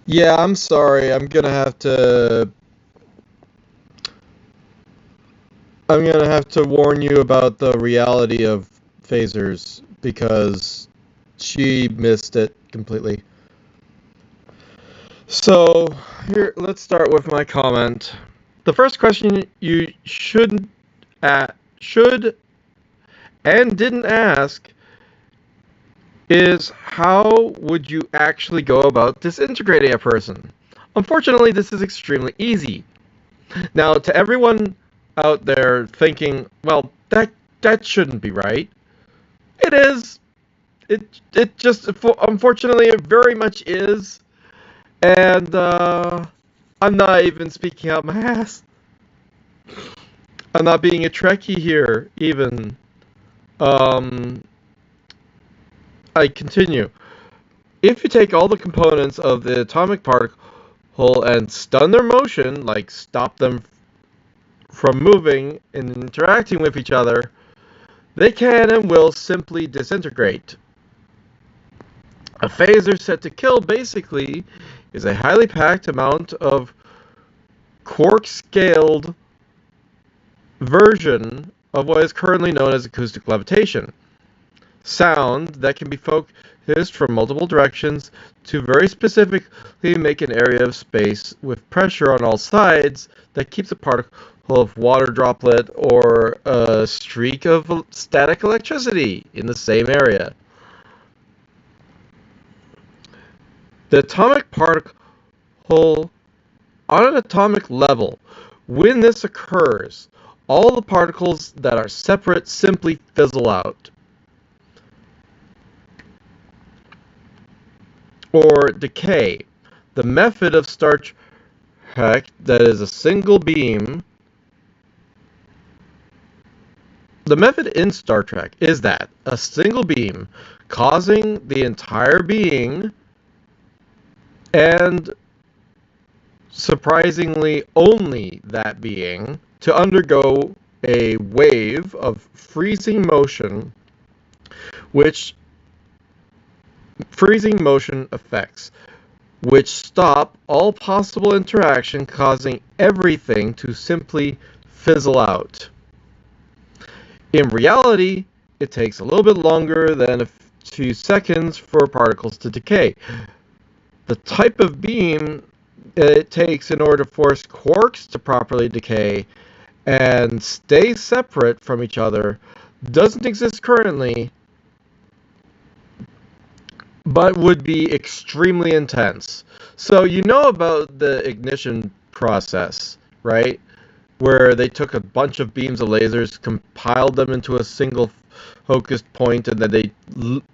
Yeah, I'm sorry. I'm gonna have to warn you about the reality of phasers because she missed it completely. So, here, let's start with my comment. The first question you should and didn't ask is how would you actually go about disintegrating a person? Unfortunately, this is extremely easy. Now, to everyone out there thinking, well, that shouldn't be right. It is. It just unfortunately it very much is, and I'm not even speaking out my ass. I'm not being a Trekkie here, even. Um, I continue. If you take all the components of the atomic particle and stun their motion, like stop them from moving and interacting with each other, they can and will simply disintegrate. A phaser set to kill basically is a highly packed amount of quark-scaled version of what is currently known as acoustic levitation. Sound that can be focused from multiple directions to very specifically make an area of space with pressure on all sides that keeps a particle of water droplet or a streak of static electricity in the same area. The atomic particle on an atomic level, when this occurs, all the particles that are separate simply fizzle out. Or decay. The method of Star Trek that is a single beam. The method in Star Trek is that a single beam causing the entire being and surprisingly only that being to undergo a wave of freezing motion, which freezing motion effects, which stop all possible interaction, causing everything to simply fizzle out. In reality, it takes a little bit longer than a few seconds for particles to decay. The type of beam it takes in order to force quarks to properly decay and stay separate from each other doesn't exist currently, but would be extremely intense. So you know about the ignition process, right? Where they took a bunch of beams of lasers, compiled them into a single focused point, and then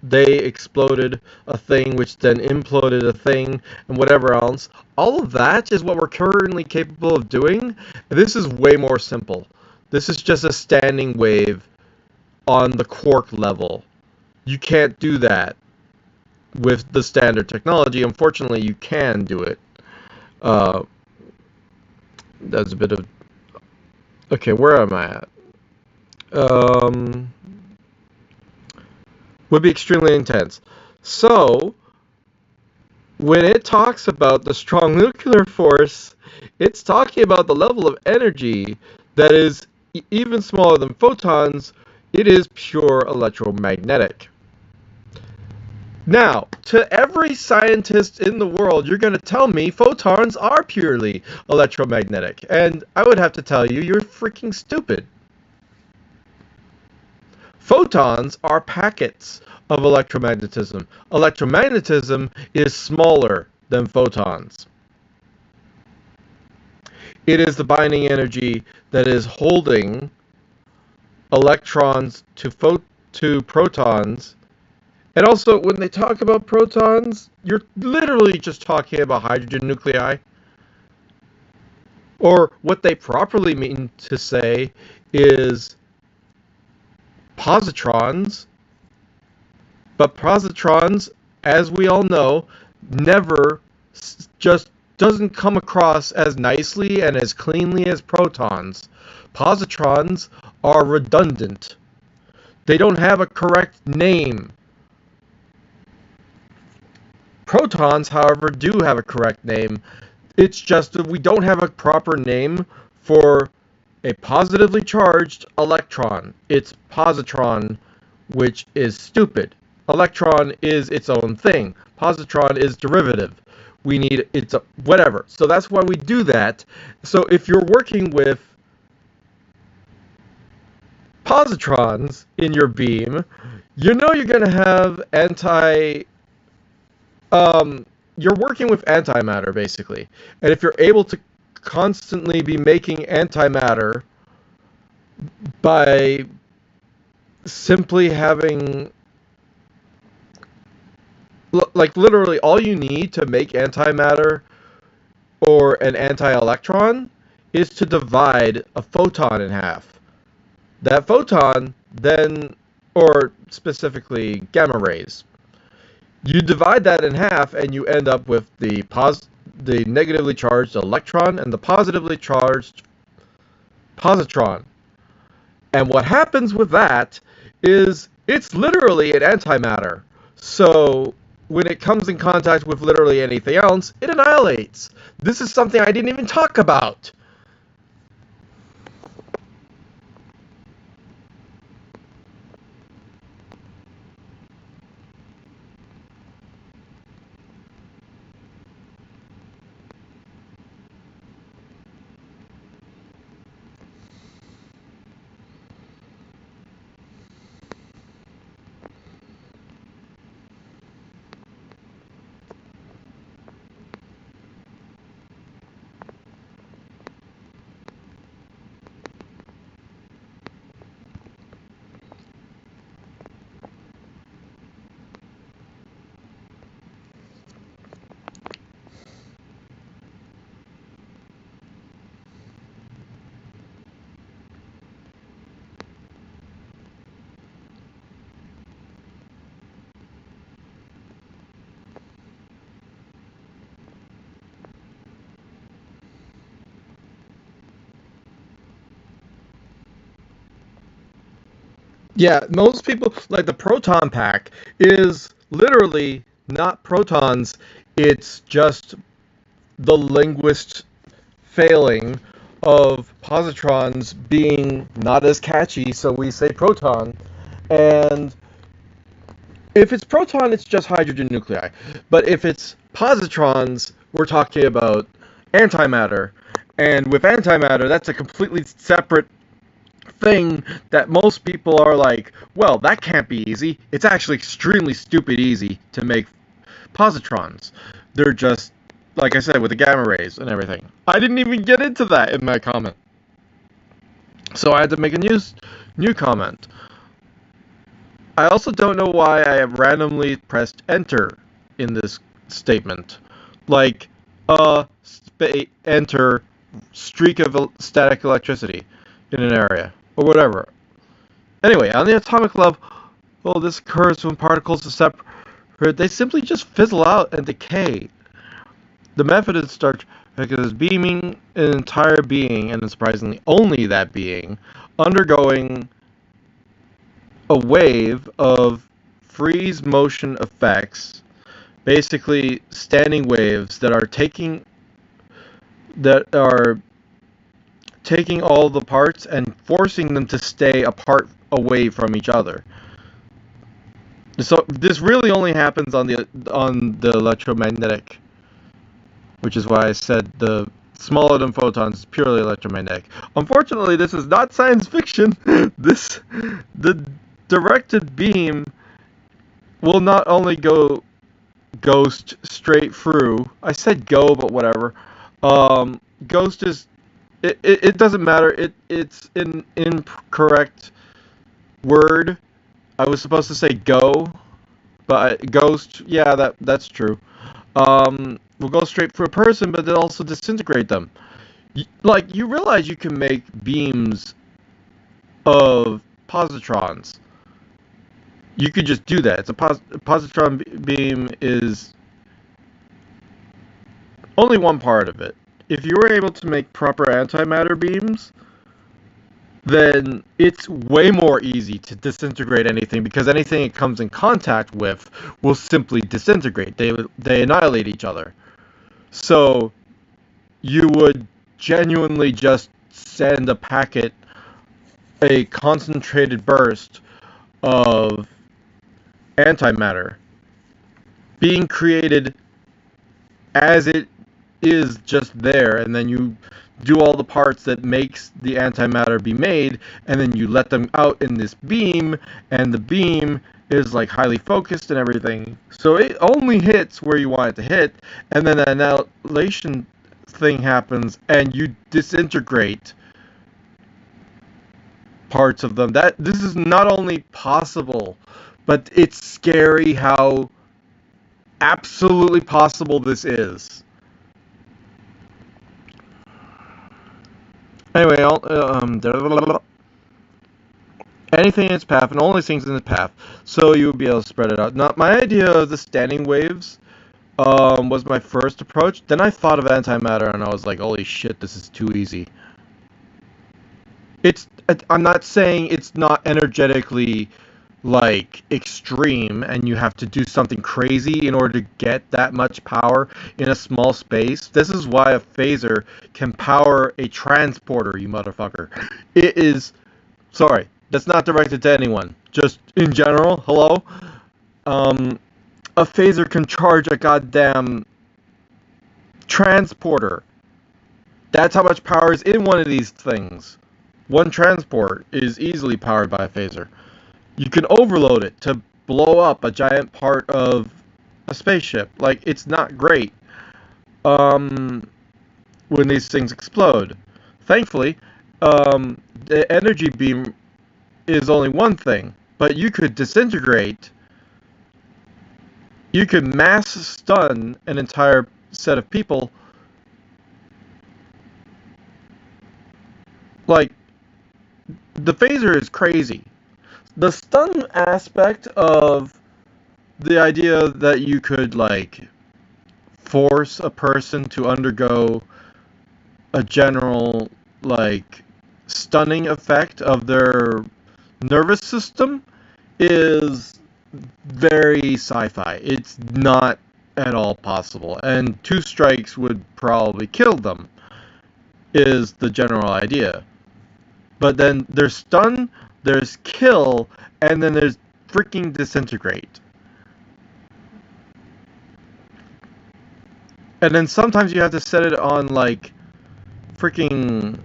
they exploded a thing, which then imploded a thing, and whatever else. All of that is what we're currently capable of doing. This is way more simple. This is just a standing wave on the quark level. You can't do that with the standard technology. Unfortunately, you can do it. Uh, that's a bit of okay. Where am I at? Um, would be extremely intense. So, when it talks about the strong nuclear force, it's talking about the level of energy that is even smaller than photons. It is pure electromagnetic. Now, to every scientist in the world, you're going to tell me photons are purely electromagnetic. And I would have to tell you, you're freaking stupid. Photons are packets of electromagnetism. Electromagnetism is smaller than photons. It is the binding energy that is holding electrons to protons. And also, when they talk about protons, you're literally just talking about hydrogen nuclei. Or what they properly mean to say is positrons. But positrons, as we all know, never just doesn't come across as nicely and as cleanly as protons. Positrons are redundant. They don't have a correct name. Protons, however, do have a correct name. It's just that we don't have a proper name for a positively charged electron. It's positron, which is stupid. Electron is its own thing. Positron is derivative. We need it's a, whatever. So that's why we do that. So if you're working with positrons in your beam, you know you're going to have you're working with antimatter basically. And if you're able to constantly be making antimatter by simply having like literally all you need to make antimatter or an anti-electron is to divide a photon in half. That photon then, or specifically gamma rays, you divide that in half and you end up with the negatively charged electron and the positively charged positron. And what happens with that is it's literally an antimatter. So when it comes in contact with literally anything else, it annihilates. This is something I didn't even talk about. Yeah, most people, like the proton pack, is literally not protons, it's just the linguist failing of positrons being not as catchy, so we say proton. And if it's proton, it's just hydrogen nuclei. But if it's positrons, we're talking about antimatter. And with antimatter, that's a completely separate thing that most people are like, well, that can't be easy. It's actually extremely stupid easy to make positrons. They're just, like I said, with the gamma rays and everything. I didn't even get into that in my comment. So I had to make a new comment. I also don't know why I have randomly pressed enter in this statement. Like, enter streak of static electricity in an area, or whatever. Anyway, on the atomic level, well, this occurs when particles are separate. They simply just fizzle out and decay. The method is start because beaming an entire being, and surprisingly only that being, undergoing a wave of freeze motion effects, basically standing waves that are taking all the parts and forcing them to stay apart away from each other. So this really only happens on the electromagnetic, which is why I said the smaller than photons is purely electromagnetic. Unfortunately, this is not science fiction. The directed beam will not only go ghost straight through. I said go, but whatever. Ghost is it doesn't matter. It's an incorrect word. I was supposed to say go, but ghost. Yeah, that's true. Will go straight through a person, but it'll also disintegrate them. Like you realize you can make beams of positrons. You could just do that. It's a positron beam is only one part of it. If you were able to make proper antimatter beams, then it's way more easy to disintegrate anything, because anything it comes in contact with will simply disintegrate. They annihilate each other. So you would genuinely just send a packet, a concentrated burst of antimatter being created as it is just there, and then you do all the parts that makes the antimatter be made, and then you let them out in this beam, and the beam is like highly focused and everything, so it only hits where you want it to hit, and then the annihilation thing happens and you disintegrate parts of them. That this is not only possible, but it's scary how absolutely possible this is. Anyway, anything in its path and only things in its path, so you would be able to spread it out. Now, my idea of the standing waves was my first approach. Then I thought of antimatter, and I was like, holy shit, this is too easy. I'm not saying it's not energetically like extreme and you have to do something crazy in order to get that much power in a small space. This is why a phaser can power a transporter, you motherfucker. It is, sorry, that's not directed to anyone, just in general. Hello. A phaser can charge a goddamn transporter. That's how much power is in one of these things. One transport is easily powered by a phaser. You can overload it to blow up a giant part of a spaceship. Like, it's not great when these things explode. Thankfully, the energy beam is only one thing, but you could disintegrate. You could mass stun an entire set of people. Like, the phaser is crazy. The stun aspect of the idea that you could, like, force a person to undergo a general, like, stunning effect of their nervous system is very sci-fi. It's not at all possible. And 2 strikes would probably kill them, is the general idea. But then there's stun, there's kill, and then there's freaking disintegrate. And then sometimes you have to set it on, like, freaking,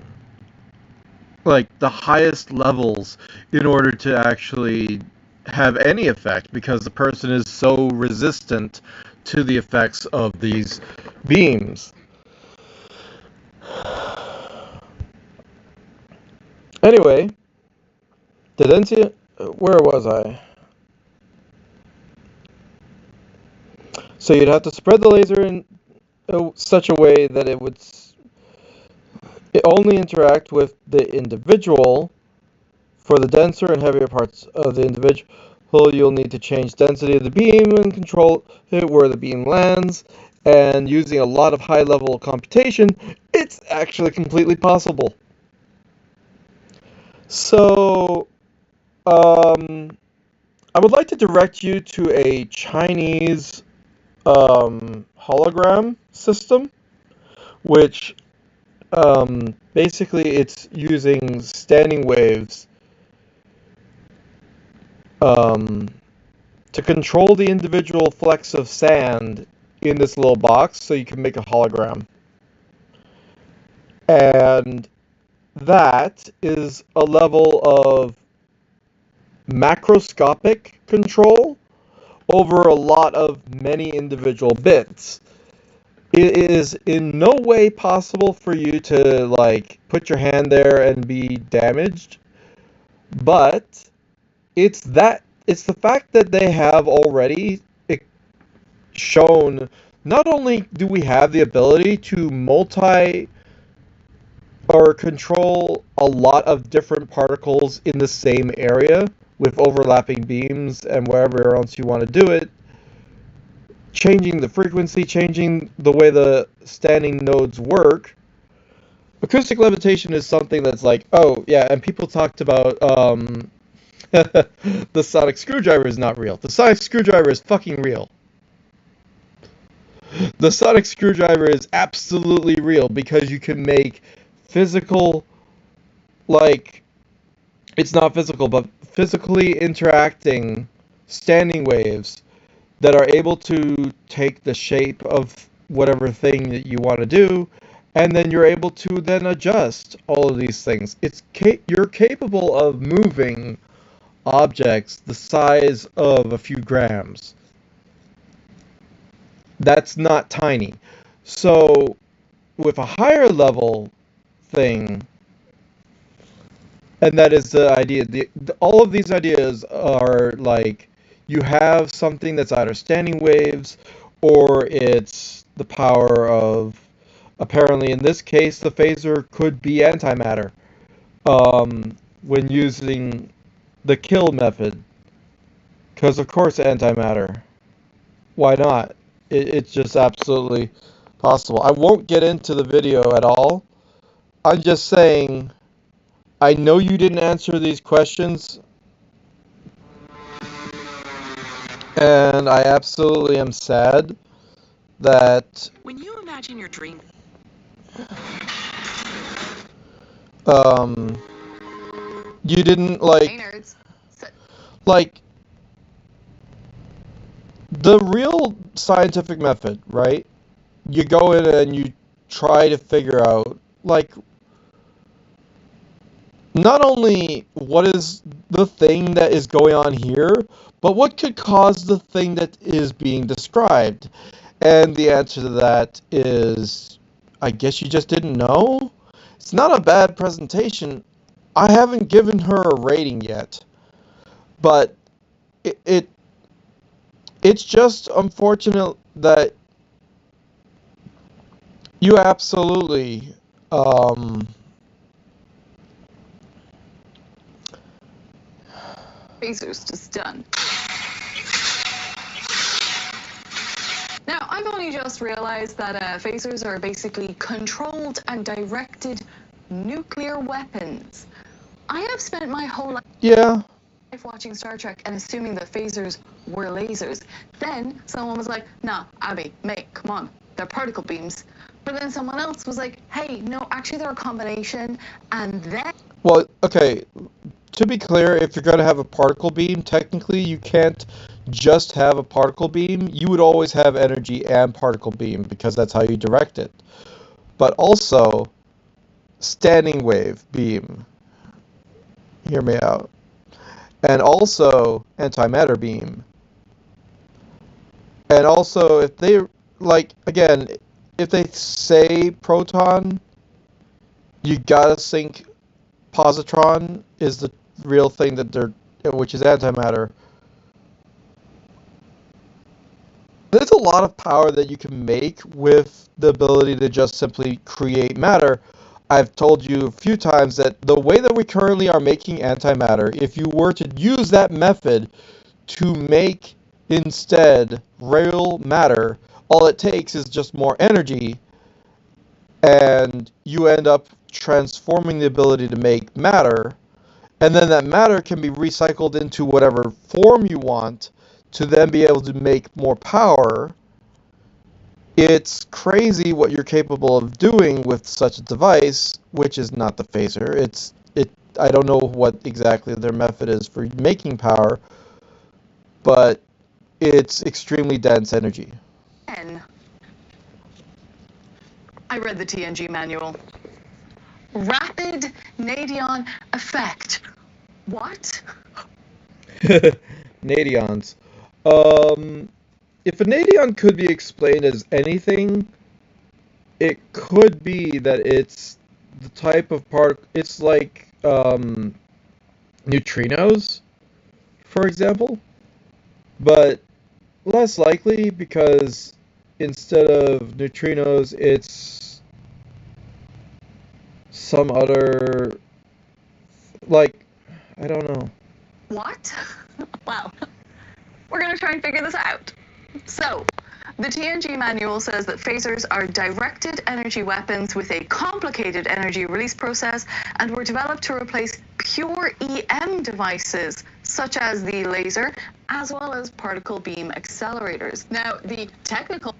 like, the highest levels in order to actually have any effect, because the person is so resistant to the effects of these beams. Anyway, the density, where was I? So you'd have to spread the laser in such a way that it would only interact with the individual. For the denser and heavier parts of the individual, you'll need to change density of the beam and control it where the beam lands. And using a lot of high-level computation, it's actually completely possible. So, I would like to direct you to a Chinese hologram system, which basically it's using standing waves to control the individual flecks of sand in this little box so you can make a hologram. And that is a level of macroscopic control over a lot of many individual bits. It is in no way possible for you to, like, put your hand there and be damaged, but it's the fact that they have already shown not only do we have the ability to or control a lot of different particles in the same area with overlapping beams and wherever else you want to do it, changing the frequency, changing the way the standing nodes work, Acoustic levitation is something that's like, oh yeah, and people talked about the sonic screwdriver is not real. The sonic screwdriver is fucking real. The sonic screwdriver is absolutely real because you can make physical, like, it's not physical, but physically interacting standing waves that are able to take the shape of whatever thing that you want to do, and then you're able to then adjust all of these things. You're capable of moving objects the size of a few grams. That's not tiny. So with a higher level thing, and that is the idea. All of these ideas are like you have something that's either standing waves or it's the power of, apparently in this case, the phaser could be antimatter when using the kill method. Because, of course, antimatter. Why not? It's just absolutely possible. I won't get into the video at all. I'm just saying, I know you didn't answer these questions, and I absolutely am sad that when you imagine your dream, you didn't like the real scientific method, right? You go in and you try to figure out, like, not only what is the thing that is going on here, but what could cause the thing that is being described. And the answer to that is, I guess you just didn't know? It's not a bad presentation. I haven't given her a rating yet, but it's just unfortunate that you absolutely phasers to stun. Now, I've only just realized that phasers are basically controlled and directed nuclear weapons. I have spent my whole life watching Star Trek and assuming that phasers were lasers. Then someone was like, nah, Abby, mate, come on, they're particle beams. But then someone else was like, hey, no, actually they're a combination. And then... Well, okay, to be clear, if you're going to have a particle beam, technically you can't just have a particle beam. You would always have energy and particle beam because that's how you direct it. But also, standing wave beam. Hear me out. And also, antimatter beam. And also, if they, like, again, if they say proton, you gotta think positron is the real thing that they're, which is antimatter. There's a lot of power that you can make with the ability to just simply create matter. I've told you a few times that the way that we currently are making antimatter, if you were to use that method to make instead real matter, all it takes is just more energy, and you end up transforming the ability to make matter, and then that matter can be recycled into whatever form you want to then be able to make more power. It's crazy what you're capable of doing with such a device, which is not the phaser. I don't know what exactly their method is for making power, but it's extremely dense energy. I read the TNG manual. Rapid Nadion effect. What? Nadions. If a nadion could be explained as anything, it could be that it's the type of it's like neutrinos, for example, but less likely because instead of neutrinos, it's some other, like, I don't know. What? Well, we're gonna try and figure this out. So, The TNG manual says that phasers are directed energy weapons with a complicated energy release process and were developed to replace pure EM devices such as the laser as well as particle beam accelerators. Now, the technical...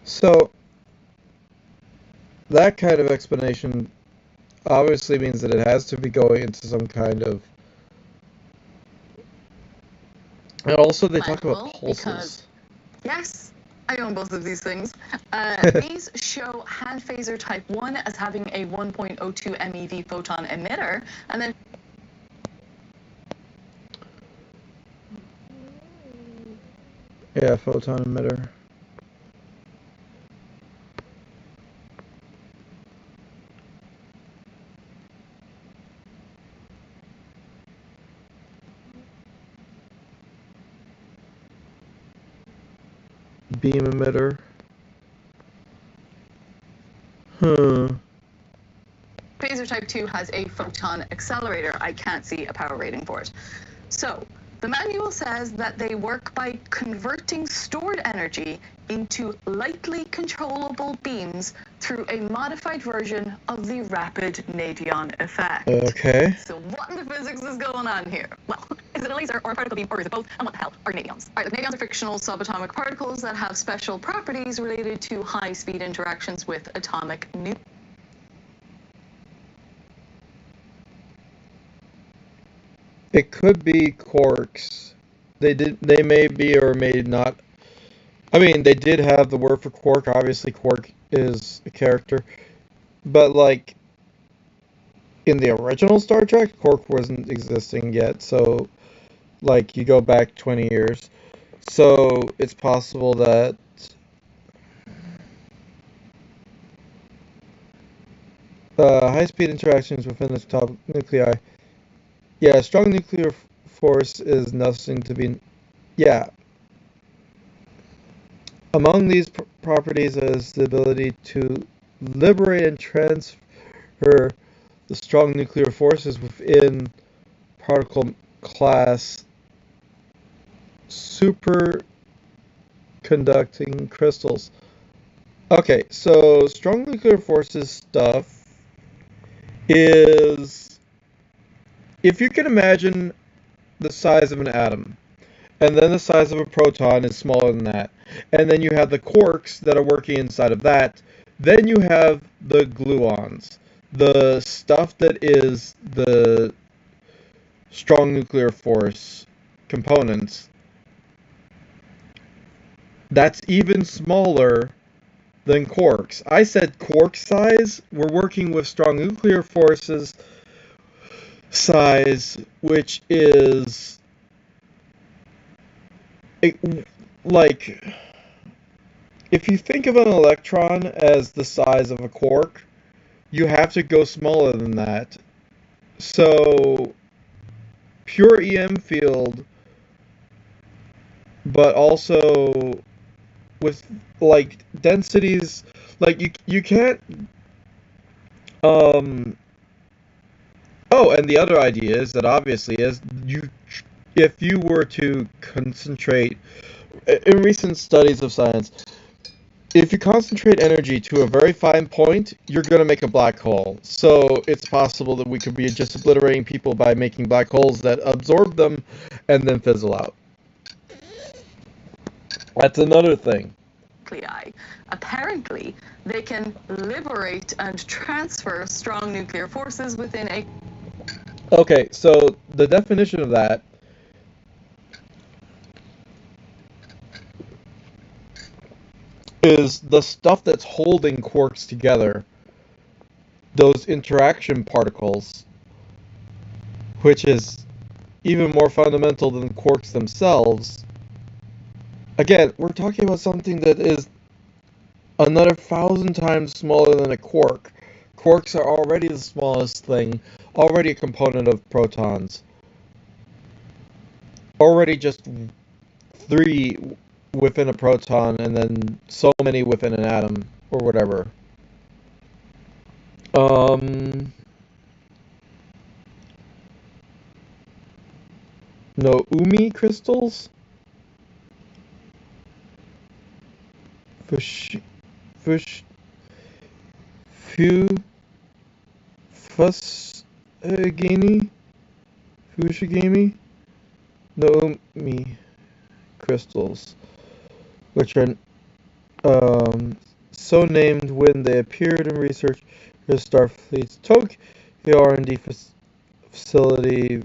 So, that kind of explanation obviously means that it has to be going into some kind of... And also they talk about pulses. Because, yes, I own both of these things. These show hand phaser type 1 as having a 1.02 MeV photon emitter, and then... Yeah, photon emitter. Beam emitter. Phaser type 2 has a photon accelerator. I can't see a power rating for it. So, the manual says that they work by converting stored energy into lightly controllable beams through a modified version of the rapid Nadion effect. Okay. So what in the physics is going on here? Well, is it a laser or a particle beam, or is it both? And what the hell are nadions? All right, nadions are fictional subatomic particles that have special properties related to high-speed interactions with atomic nuclei. It could be quarks. They may be or may not. I mean, they did have the word for quark. Obviously, quark is a character. But, like, in the original Star Trek, quark wasn't existing yet. So, like, you go back 20 years. So, it's possible that... high-speed interactions within the top nuclei. Yeah, strong nuclear force is nothing to be... Yeah. Among these properties is the ability to liberate and transfer the strong nuclear forces within particle class superconducting crystals. Okay, so strong nuclear forces stuff is... If you can imagine the size of an atom, and then the size of a proton is smaller than that, and then you have the quarks that are working inside of that, then you have the gluons, the stuff that is the strong nuclear force components. That's even smaller than quarks. I said quark size. We're working with strong nuclear forces size, which is like, if you think of an electron as the size of a quark, you have to go smaller than that. So, pure EM field, but also with, like, densities, like, you can't, oh, and the other idea is that obviously is if you were to concentrate, in recent studies of science, if you concentrate energy to a very fine point, you're going to make a black hole. So it's possible that we could be just obliterating people by making black holes that absorb them and then fizzle out. That's another thing. Apparently, they can liberate and transfer strong nuclear forces within a... Okay, so the definition of that is the stuff that's holding quarks together, those interaction particles, which is even more fundamental than quarks themselves. Again, we're talking about something that is another 1,000 times smaller than a quark. Quarks are already the smallest thing, already a component of protons. Already just 3 within a proton, and then so many within an atom, or whatever. No, Umi crystals? Fush, fush, fu, Fusagami, Fushigami, Noomi crystals, which are so named when they appeared in research for Starfleet's Tokyo R&D facility.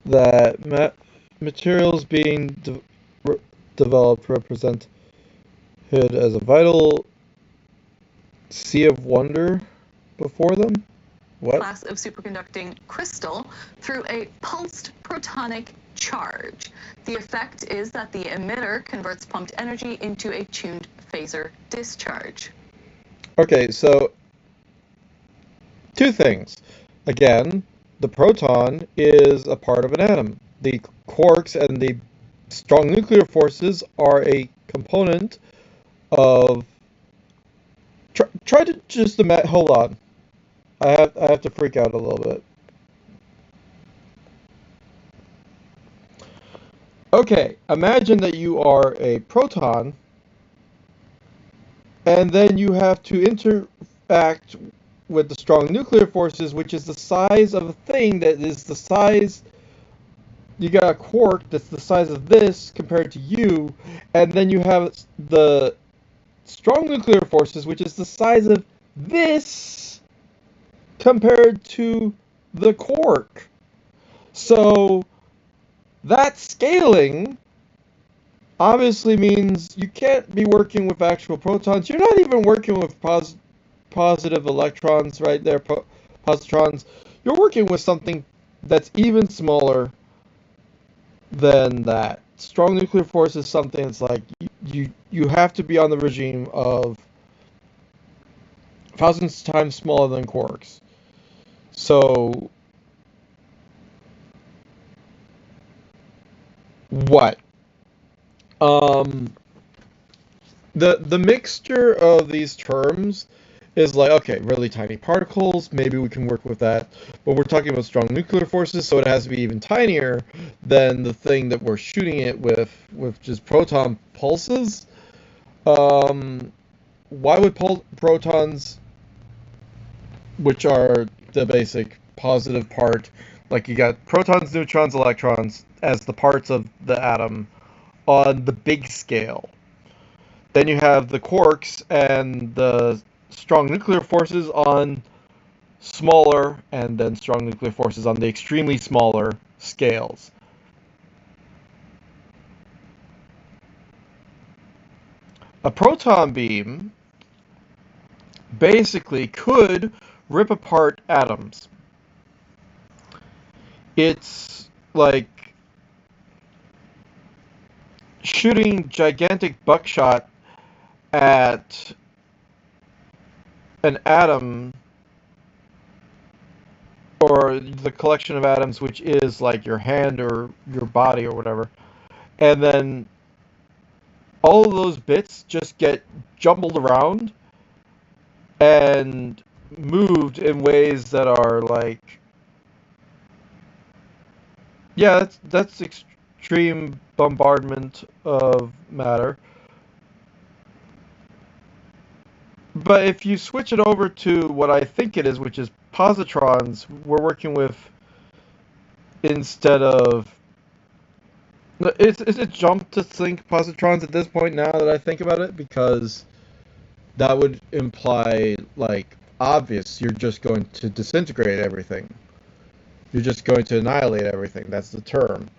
That materials being developed represent it as a vital sea of wonder before them. What? Class of superconducting crystal through a pulsed protonic charge. The effect is that the emitter converts pumped energy into a tuned phaser discharge. Okay, so two things. Again, the proton is a part of an atom. The quarks and the strong nuclear forces are a component of. Try to just imagine. Hold on. I have to freak out a little bit. Okay, imagine that you are a proton, and then you have to interact with the strong nuclear forces, which is the size of a thing that is the size. You got a quark that's the size of this compared to you, and then you have the strong nuclear forces, which is the size of this compared to the quark. So that scaling obviously means you can't be working with actual protons. You're not even working with positive electrons right there, positrons. You're working with something that's even smaller than that. Strong nuclear force is something that's like you have to be on the regime of thousands of times smaller than quarks. So what? The mixture of these terms is like, okay, really tiny particles, maybe we can work with that, but we're talking about strong nuclear forces, so it has to be even tinier than the thing that we're shooting it with just proton pulses. Why would protons, which are the basic positive part, like you got protons, neutrons, electrons as the parts of the atom on the big scale. Then you have the quarks and the strong nuclear forces on smaller, and then strong nuclear forces on the extremely smaller scales. A proton beam basically could rip apart atoms. It's like shooting gigantic buckshot at an atom, or the collection of atoms, which is like your hand or your body or whatever, and then all of those bits just get jumbled around and moved in ways that are like, yeah, that's extreme bombardment of matter. But if you switch it over to what I think it is, which is positrons, we're working with, instead of, it's a jump to think positrons at this point now that I think about it, because that would imply, like, obvious, you're just going to disintegrate everything. You're just going to annihilate everything. That's the term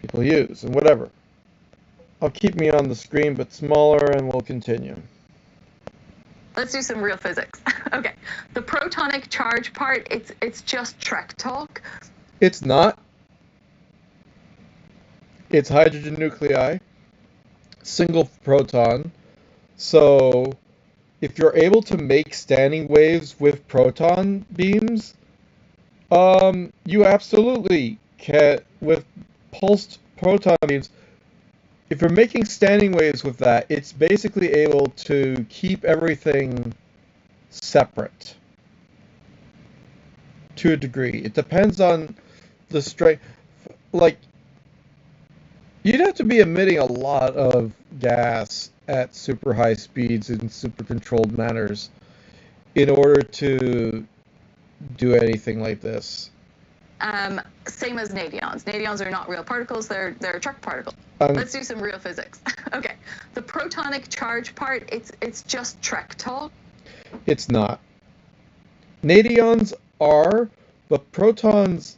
people use, and whatever. I'll keep me on the screen, but smaller, and we'll continue. Let's do some real physics. Okay, the protonic charge part, it's just Trek talk. It's not. It's hydrogen nuclei, single proton. So if you're able to make standing waves with proton beams, you absolutely can, with pulsed proton beams. If you're making standing waves with that, it's basically able to keep everything separate to a degree. It depends on the strength. Like, You'd have to be emitting a lot of gas at super high speeds in super controlled manners in order to do anything like this. Same as nadions. Nadions are not real particles, they're Church particles. Let's do some real physics. Okay, the protonic charge part, it's just Trek talk. It's not. Nadions are, but protons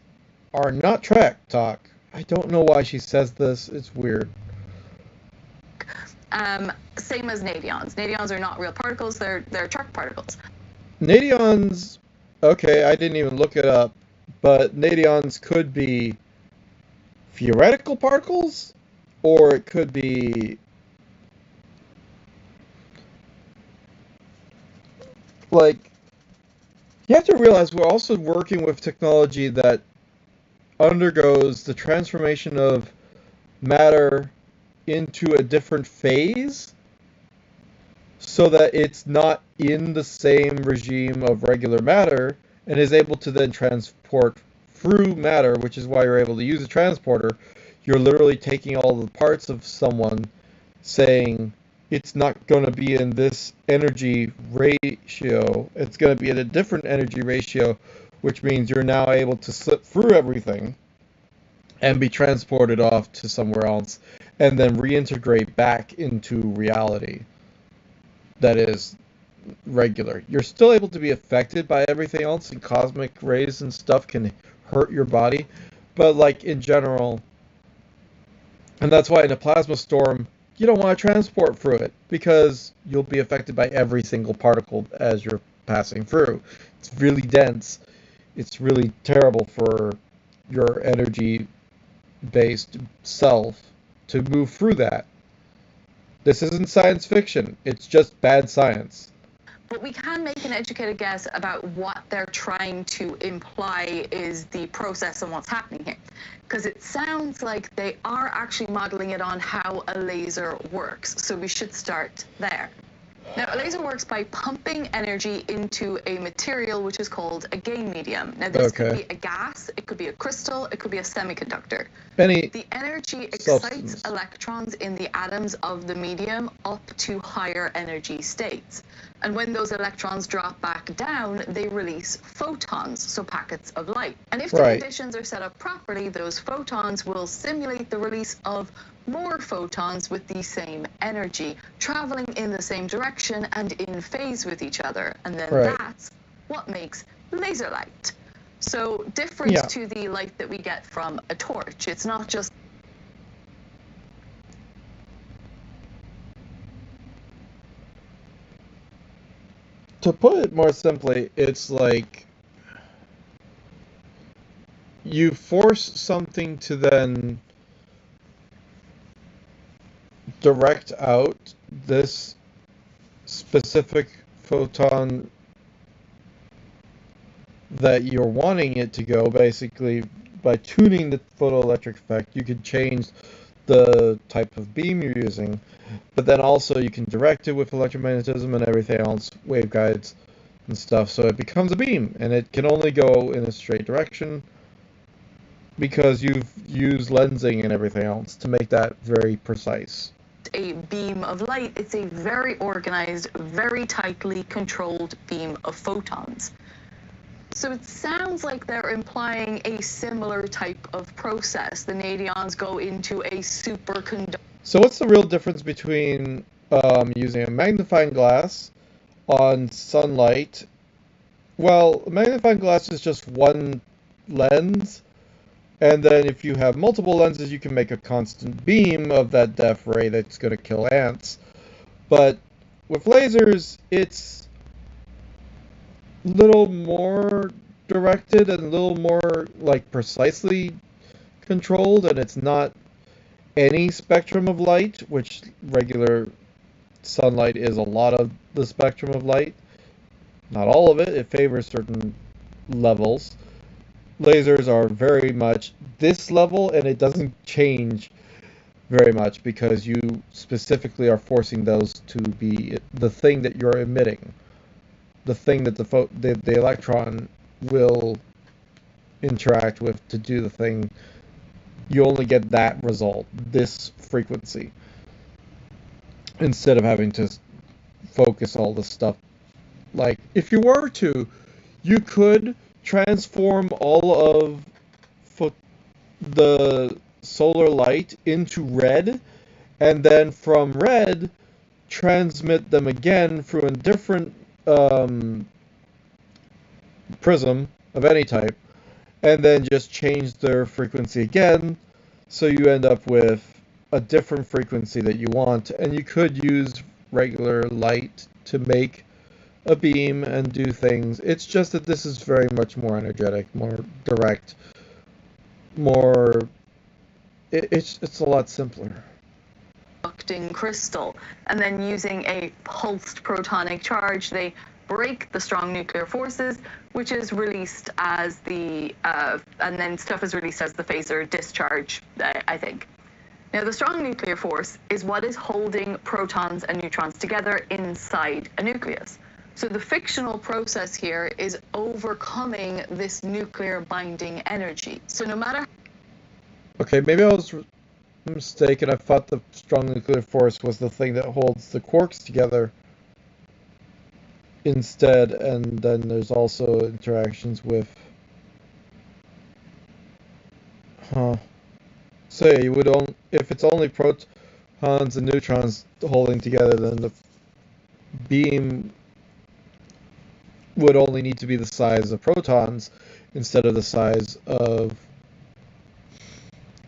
are not Trek talk. I don't know why she says this. It's weird. Same as nadions. Nadions are not real particles, they're Church particles. Nadions, okay, I didn't even look it up, but nadions could be theoretical particles, or it could be like, you have to realize we're also working with technology that undergoes the transformation of matter into a different phase so that it's not in the same regime of regular matter and is able to then transport through matter, which is why you're able to use a transporter. You're literally taking all the parts of someone, saying it's not going to be in this energy ratio, it's going to be at a different energy ratio, which means you're now able to slip through everything and be transported off to somewhere else and then reintegrate back into reality that is regular. You're still able to be affected by everything else, and cosmic rays and stuff can hurt your body, but like in general, and that's why in a plasma storm you don't want to transport through it, because you'll be affected by every single particle as you're passing through. It's really dense. It's really terrible for your energy based self to move through that. This isn't science fiction. It's just bad science. But we can make an educated guess about what they're trying to imply is the process and what's happening here. Because it sounds like they are actually modeling it on how a laser works. So we should start there. Now, a laser works by pumping energy into a material which is called a gain medium. Now, this could be a gas, it could be a crystal, it could be a semiconductor. The energy excites electrons in the atoms of the medium up to higher energy states. And when those electrons drop back down, they release photons, so packets of light. And if the conditions are set up properly, those photons will simulate the release of more photons with the same energy, traveling in the same direction and in phase with each other. And then that's what makes laser light. So different to the light that we get from a torch. It's not just... To put it more simply, it's like you force something to then direct out this specific photon that you're wanting it to go. Basically, by tuning the photoelectric effect, you can change the type of beam you're using, but then also you can direct it with electromagnetism and everything else, waveguides and stuff, so it becomes a beam, and it can only go in a straight direction because you've used lensing and everything else to make that very precise. A beam of light, it's a very organized, very tightly controlled beam of photons. So it sounds like they're implying a similar type of process. The nadions go into a superconductor. So what's the real difference between using a magnifying glass on sunlight? Well, a magnifying glass is just one lens, and then if you have multiple lenses, you can make a constant beam of that depth ray that's going to kill ants. But with lasers, it's a little more directed and a little more like precisely controlled, and it's not any spectrum of light, which regular sunlight is a lot of the spectrum of light. Not all of it. It favors certain levels. Lasers are very much this level, and it doesn't change very much because you specifically are forcing those to be the thing that you're emitting, the thing that the electron will interact with to do the thing you only get that result, this frequency, instead of having to focus all the stuff. Like, if you were to, you could transform all of the solar light into red, and then from red, transmit them again through a different prism of any type, and then just change their frequency again, so you end up with a different frequency that you want. And you could use regular light to make a beam and do things. It's just that this is very much more energetic, more direct, more... It's a lot simpler. Conducting crystal, and then using a pulsed protonic charge, they break the strong nuclear forces, which is released as the, and then stuff is released as the phaser discharge, I think. Now, the strong nuclear force is what is holding protons and neutrons together inside a nucleus. So the fictional process here is overcoming this nuclear binding energy. So no matter... Okay, maybe I was mistaken. I thought the strong nuclear force was the thing that holds the quarks together instead, and then there's also interactions with... So yeah, you would if it's only protons and neutrons holding together, then the beam would only need to be the size of protons instead of the size of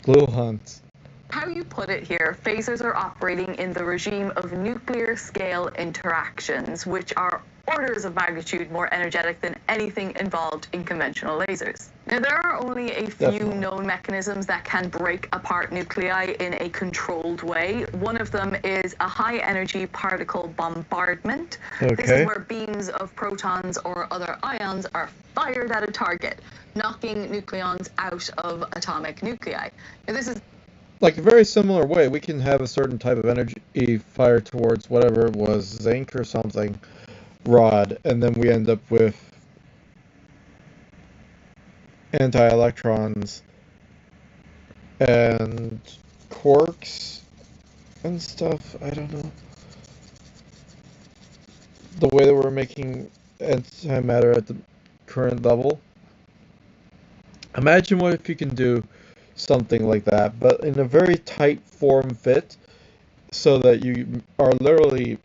gluons. How you put it here, phasers are operating in the regime of nuclear scale interactions, which are orders of magnitude more energetic than anything involved in conventional lasers. Now, there are only a few known mechanisms that can break apart nuclei in a controlled way. One of them is a high-energy particle bombardment. Okay. This is where beams of protons or other ions are fired at a target, knocking nucleons out of atomic nuclei. Now, this is like a very similar way. We can have a certain type of energy fired towards whatever it was, zinc or something, rod, and then we end up with anti-electrons and quarks and stuff. I don't know. The way that we're making antimatter at the current level. Imagine what if you can do something like that, but in a very tight form fit, so that you are literally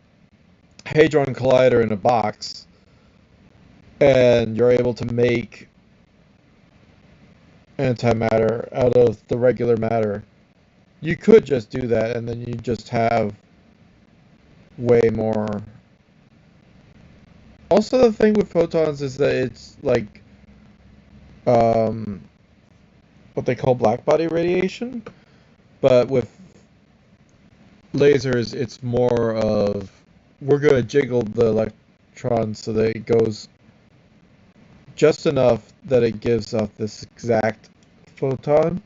Hadron Collider in a box, and you're able to make antimatter out of the regular matter. You could just do that, and then you just have way more. Also, the thing with photons is that it's like what they call blackbody radiation, but with lasers, it's more of, we're going to jiggle the electron so that it goes just enough that it gives off this exact photon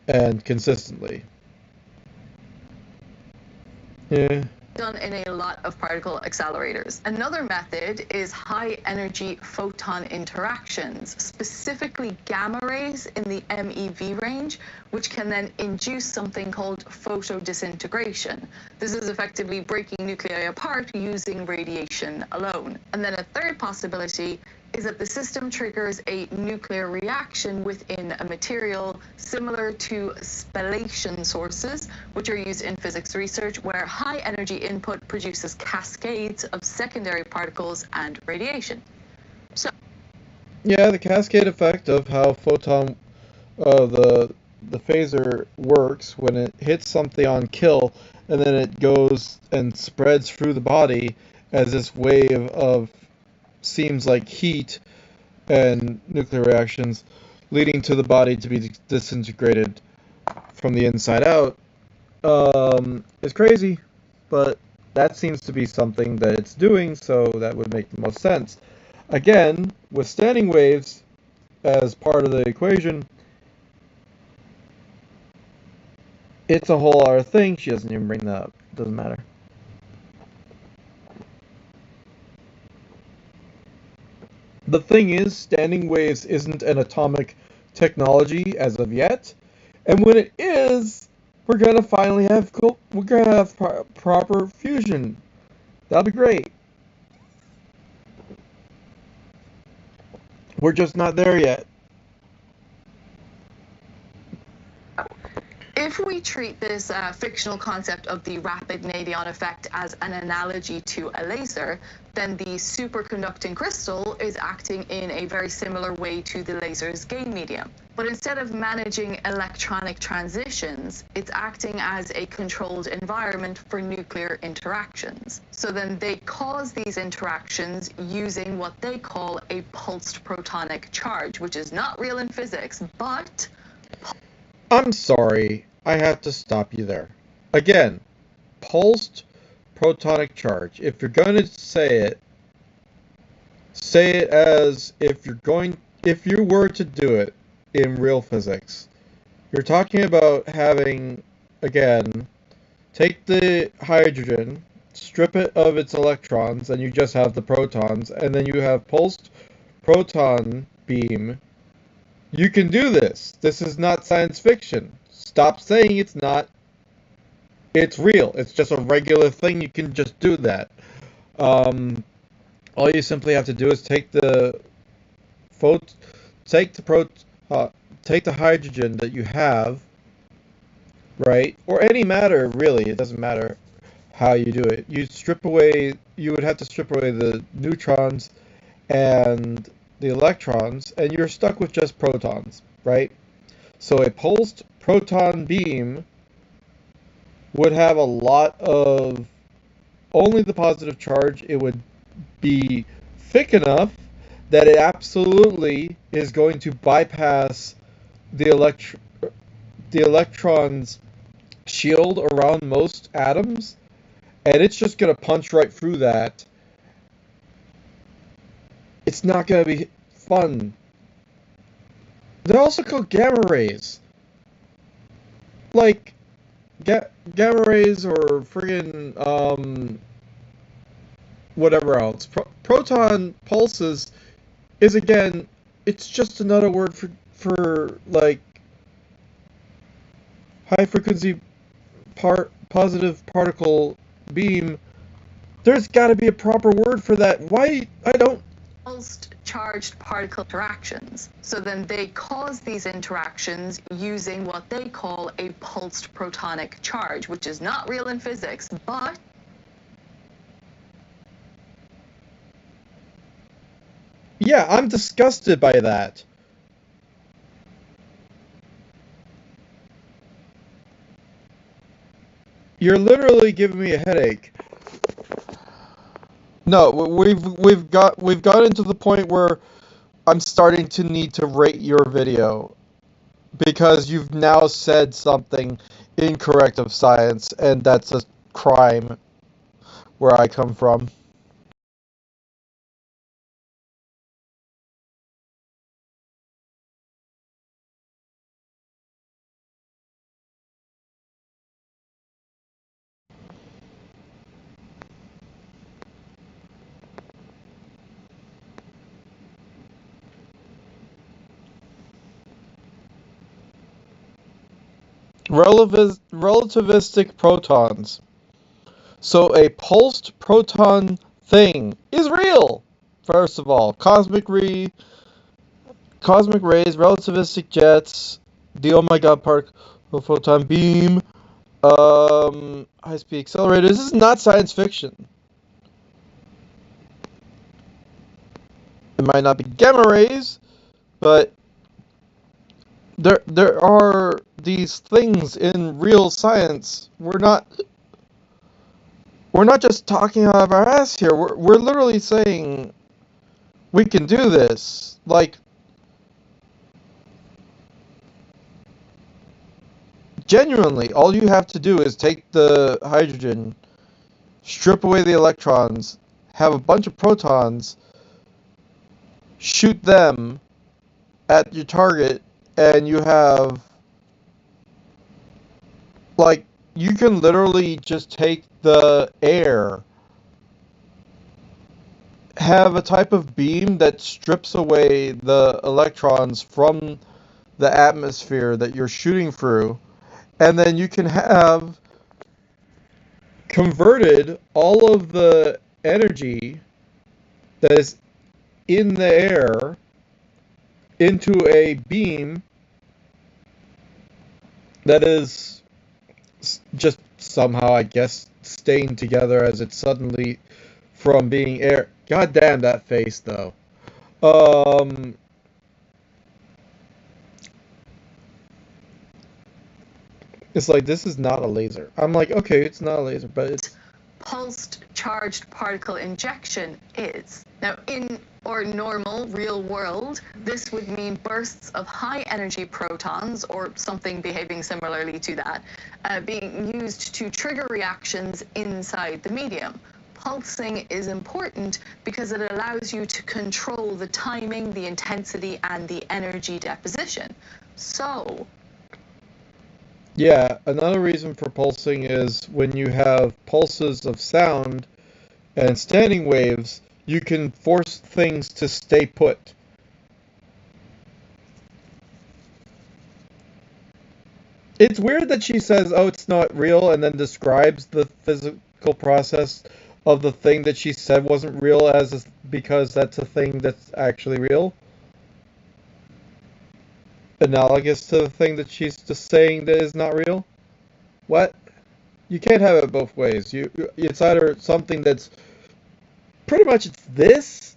and consistently. Yeah. Done in a lot of particle accelerators. Another method is high energy photon interactions, specifically gamma rays in the MeV range, which can then induce something called photodisintegration. This is effectively breaking nuclei apart using radiation alone. And then a third possibility is that the system triggers a nuclear reaction within a material similar to spallation sources, which are used in physics research, where high energy input produces cascades of secondary particles and radiation. So, yeah, the cascade effect of how photon, the phaser works when it hits something on kill, and then it goes and spreads through the body as this wave of seems like heat and nuclear reactions, leading to the body to be disintegrated from the inside out. It's crazy, but that seems to be something that it's doing, so that would make the most sense. Again, with standing waves as part of the equation, it's a whole other thing. She doesn't even bring that up. Doesn't matter. The thing is, standing waves isn't an atomic technology as of yet, And when it is, we're gonna finally have proper fusion. That'll be great. We're just not there yet. If we treat this fictional concept of the rapid Nadion effect as an analogy to a laser, then the superconducting crystal is acting in a very similar way to the laser's gain medium. But instead of managing electronic transitions, it's acting as a controlled environment for nuclear interactions. So then they cause these interactions using what they call a pulsed protonic charge, which is not real in physics, but... I'm sorry, I have to stop you there. Again, pulsed protonic charge. If you're going to say it as if you were to do it in real physics. You're talking about having, again, take the hydrogen, strip it of its electrons, and you just have the protons, and then you have pulsed proton beam. You can do this. This is not science fiction. Stop saying it's not. It's real. It's just a regular thing. You can just do that. All you simply have to do is take the hydrogen that you have, right? Or any matter, really. It doesn't matter how you do it. You would have to strip away the neutrons and the electrons, and you're stuck with just protons, right? So a pulsed proton beam would have a lot of only the positive charge. It would be thick enough that it absolutely is going to bypass the electron's shield around most atoms, and it's just going to punch right through that. It's not going to be fun. They're also called gamma rays. Like, gamma rays or friggin' whatever else. Proton pulses is, again, it's just another word for like high frequency positive particle beam. There's got to be a proper word for that. Why I don't pulsed charged particle interactions. So then they cause these interactions using what they call a pulsed protonic charge, which is not real in physics, but yeah, I'm disgusted by that. You're literally giving me a headache. No, we've gotten to the point where I'm starting to need to rate your video because you've now said something incorrect of science, and that's a crime where I come from. Relativistic protons. So a pulsed proton thing is real. First of all, cosmic rays, relativistic jets, the oh my god particle photon beam, high-speed accelerators. This is not science fiction. It might not be gamma rays, but there are these things in real science. We're not just talking out of our ass here. We're literally saying we can do this. Like, genuinely, all you have to do is take the hydrogen, strip away the electrons, have a bunch of protons, shoot them at your target, and you have, like, you can literally just take the air, have a type of beam that strips away the electrons from the atmosphere that you're shooting through, and then you can have converted all of the energy that is in the air into a beam that is just somehow, I guess, staying together as it suddenly from being air. God damn that face, though. It's like, this is not a laser. I'm like, okay, it's not a laser, but it's... Pulsed charged particle injection is. Now, in our normal real world, this would mean bursts of high energy protons, or something behaving similarly to that, being used to trigger reactions inside the medium. Pulsing is important because it allows you to control the timing, the intensity, and the energy deposition. So, yeah, another reason for pulsing is when you have pulses of sound and standing waves, you can force things to stay put. It's weird that she says, oh, it's not real, and then describes the physical process of the thing that she said wasn't real because that's a thing that's actually real. Analogous to the thing that she's just saying that is not real? What? You can't have it both ways. It's either something that's pretty much it's this.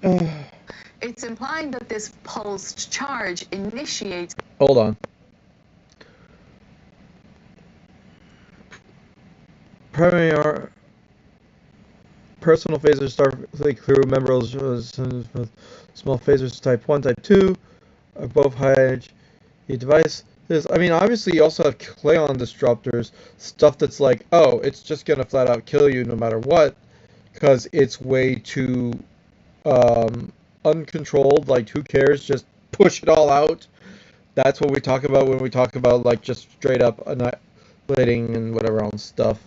It's implying that this pulsed charge initiates... Hold on. Primary personal phasers start through membranes, small phasers type 1, type 2, are both high energy device. I mean, obviously you also have Cleon disruptors, stuff that's like, oh, it's just gonna flat out kill you no matter what, because it's way too uncontrolled, like who cares, just push it all out. That's what we talk about when we talk about like just straight up annihilating and whatever else stuff.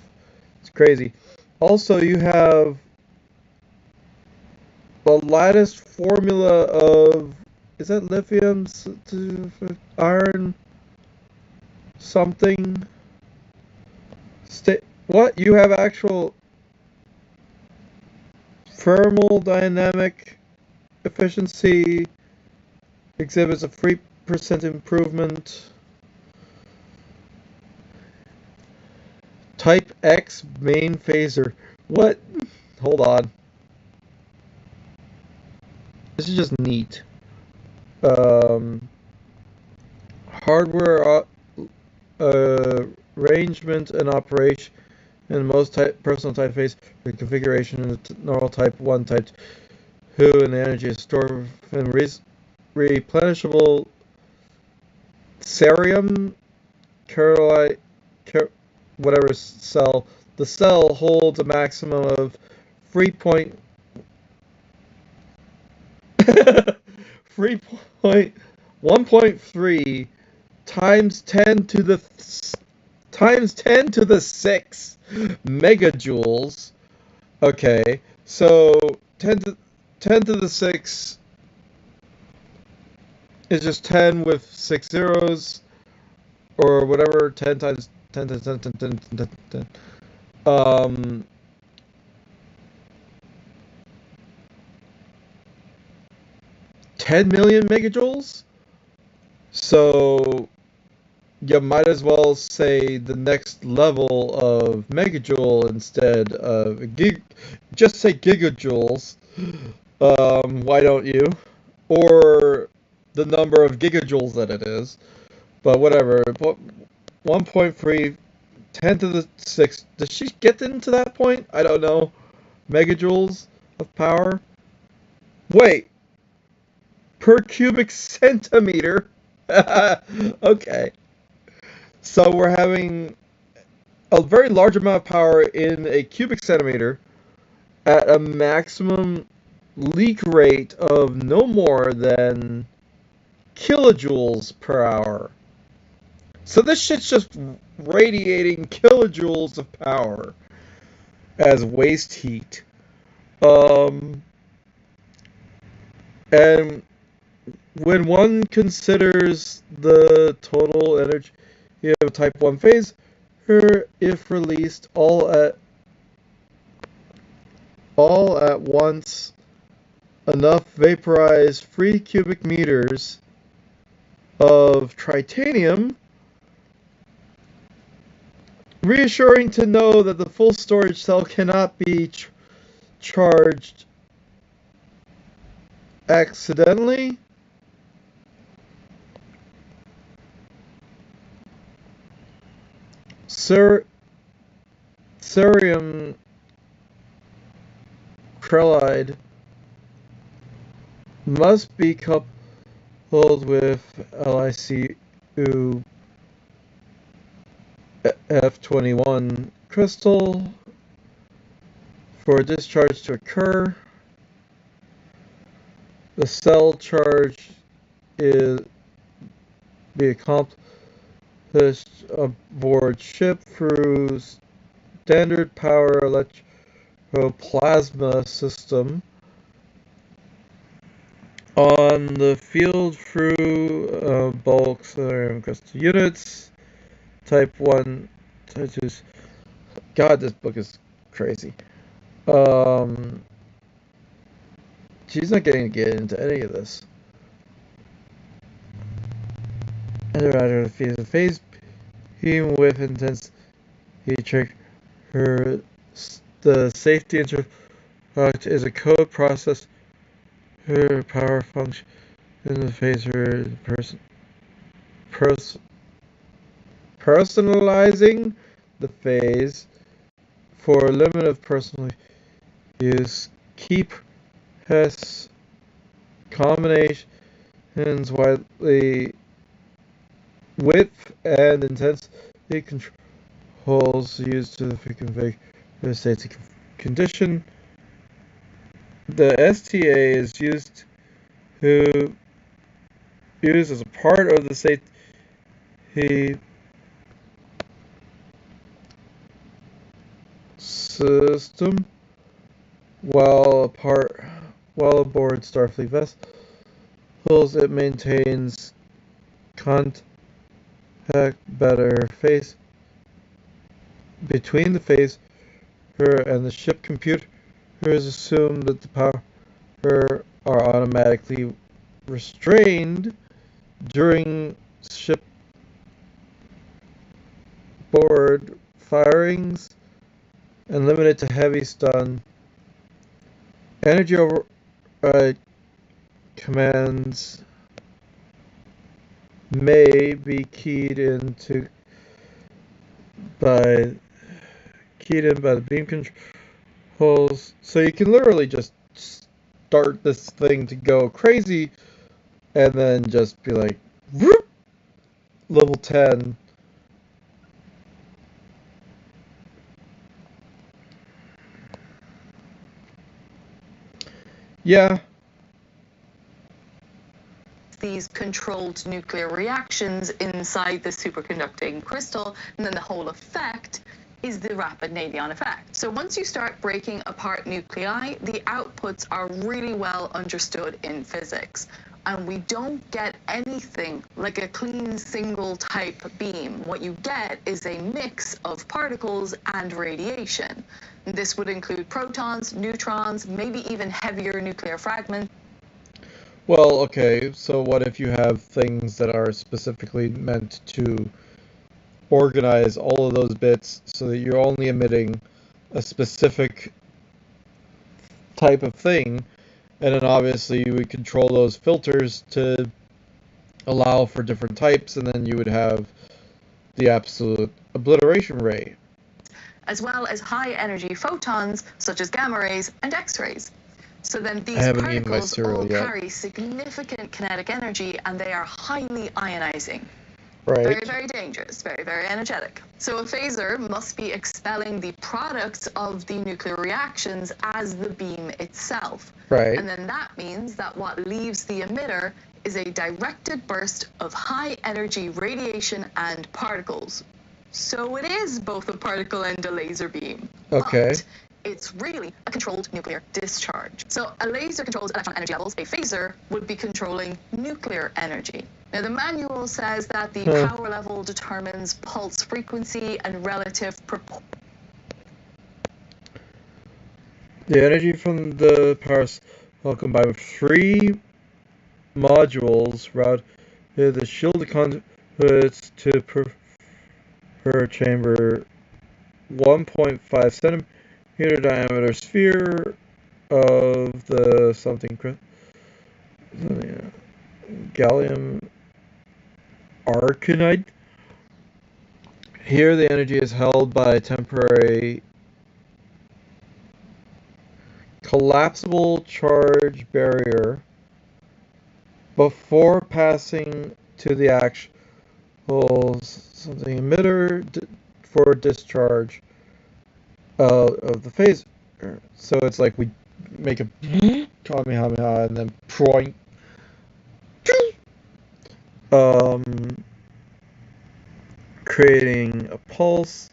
It's crazy. Also, you have the lattice formula of, is that lithium to iron something? What? You have actual thermodynamic efficiency exhibits a 3% improvement. Type X main phaser. What? Hold on. This is just neat. Hardware arrangement and operation in most personal typeface configuration in the normal type 1, type 2, and the energy is stored in replenishable cerium whatever cell. The cell holds a maximum of 1.3 times 10 to the 6 megajoules. Okay, so 10 to the 6 is just 10 with 6 zeros, or whatever. 10 times 10 times 10 10 10 10 10. 10 million megajoules? So you might as well say the next level of megajoule instead of just say gigajoules. Why don't you? Or the number of gigajoules that it is. But whatever. 1.3 10 to the 6. Does she get into that point? I don't know. Megajoules of power? Wait. Per cubic centimeter? Okay. So we're having a very large amount of power in a cubic centimeter at a maximum leak rate of no more than kilojoules per hour. So this shit's just radiating kilojoules of power as waste heat. Um, and when one considers the total energy of a type 1 phaser, if released all at once, enough vaporized free cubic meters of tritanium, reassuring to know that the full storage cell cannot be charged accidentally. Cerium chloride must be coupled with LiCu F21 crystal for discharge to occur. The cell charge is be accomplished aboard ship through standard power electroplasma system on the field through bulk cerium crystal units. Type 1, Type 2. God, this book is crazy. She's not getting to get into any of this. And the phase beam with intense heat trick. The safety interrupt is a code process. Her power function in the phaser personalizing the phase for limited personal use. Keep has combinations widely width and intensity controls used to configure the safety condition. The STA is used as a part of the safety system while aboard Starfleet vessels. It maintains contact better phase between the phaser and the ship. Computers assume that the power are automatically restrained during shipboard firings and limited to heavy stun. Energy override commands may be keyed in by the beam controls, so you can literally just start this thing to go crazy and then just be like, whoop, level 10. Yeah. These controlled nuclear reactions inside the superconducting crystal, and then the whole effect is the rapid Nadion effect. So once you start breaking apart nuclei, the outputs are really well understood in physics. And we don't get anything like a clean single type beam. What you get is a mix of particles and radiation. This would include protons, neutrons, maybe even heavier nuclear fragments. Well, okay, so what if you have things that are specifically meant to organize all of those bits so that you're only emitting a specific type of thing, and then obviously you would control those filters to allow for different types, and then you would have the absolute obliteration rate. As well as high energy photons such as gamma rays and X-rays. So then these particles all carry significant kinetic energy, and they are highly ionizing. Right. Very, very dangerous, very, very energetic. So a phaser must be expelling the products of the nuclear reactions as the beam itself. Right. And then that means that what leaves the emitter is a directed burst of high energy radiation and particles. So it is both a particle and a laser beam. Okay. But it's really a controlled nuclear discharge. So a laser controls electron energy levels. A phaser would be controlling nuclear energy. Now, the manual says that the power level determines pulse frequency and relative proportion. The energy from the power cell combined with 3 modules route the shielded conduits to per chamber 1.5 centimeter diameter sphere of the something gallium arsenide. Here the energy is held by a temporary collapsible charge barrier before passing to the actual something emitter for discharge of the phaser. So it's like we make a Kamehameha and then point. Creating a pulse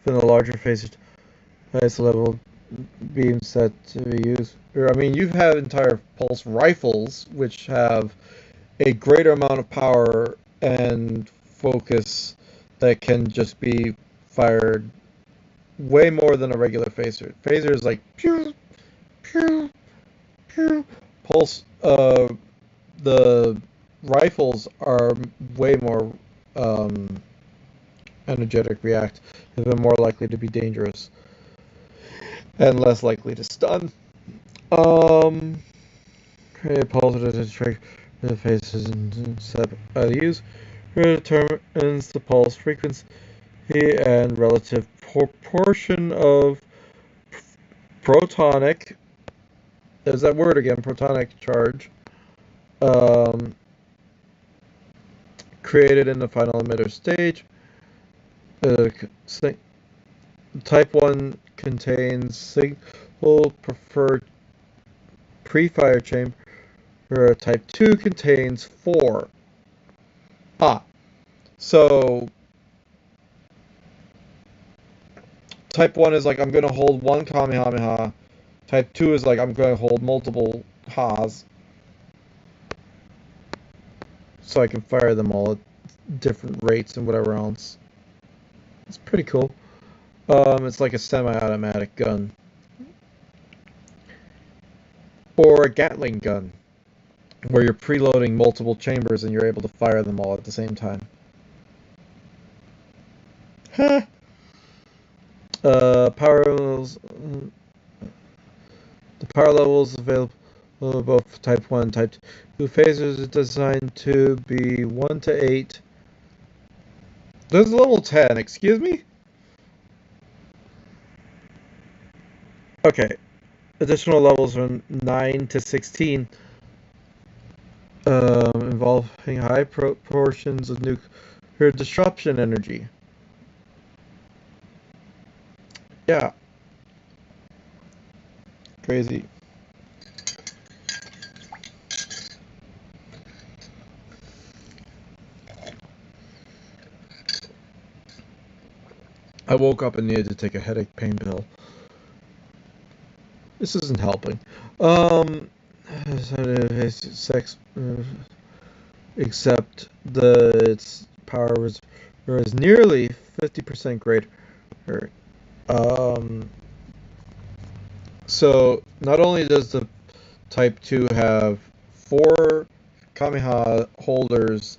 from the larger phaser highest level beam set to be used. I mean, you have entire pulse rifles which have a greater amount of power and focus that can just be fired way more than a regular phaser. Phaser is like pew, pew, pew. Pulse. The rifles are way more energetic, react, have been more likely to be dangerous and less likely to stun. Create a pulse to distract the phases and set by the user determines the pulse frequency and relative proportion of protonic. There's that word again, protonic charge. Created in the final emitter stage. Type 1 contains single preferred pre-fire chamber. Type 2 contains 4. So type 1 is like I'm going to hold one Kamehameha. Type 2 is like I'm going to hold multiple Ha's. So I can fire them all at different rates and whatever else. It's pretty cool. It's like a semi-automatic gun. Or a Gatling gun, where you're preloading multiple chambers and you're able to fire them all at the same time. Power levels. The power levels available both Type 1 and Type 2 phasers is designed to be 1 to 8. There's level 10, excuse me? Okay. Additional levels from 9 to 16 involving high proportions of nuclear disruption energy. Yeah. Crazy. I woke up and needed to take a headache pain pill. This isn't helping. Except its power is nearly 50% greater. So not only does the Type 2 have 4 Kamehameha holders,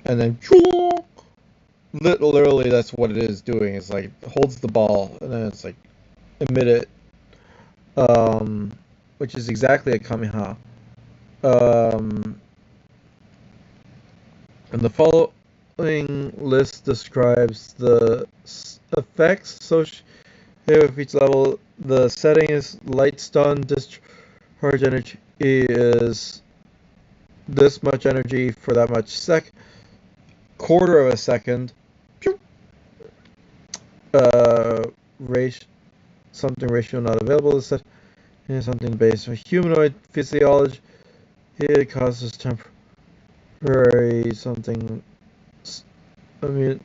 and then literally that's what it is doing. It's like holds the ball and then it's like emit it, which is exactly a Kamehameha. And the following list describes the effects associated with each level. The setting is light stun. Discharge energy is this much energy for that much quarter of a second. Ratio not available. Is set something based on humanoid physiology. It causes temporary something. I mean,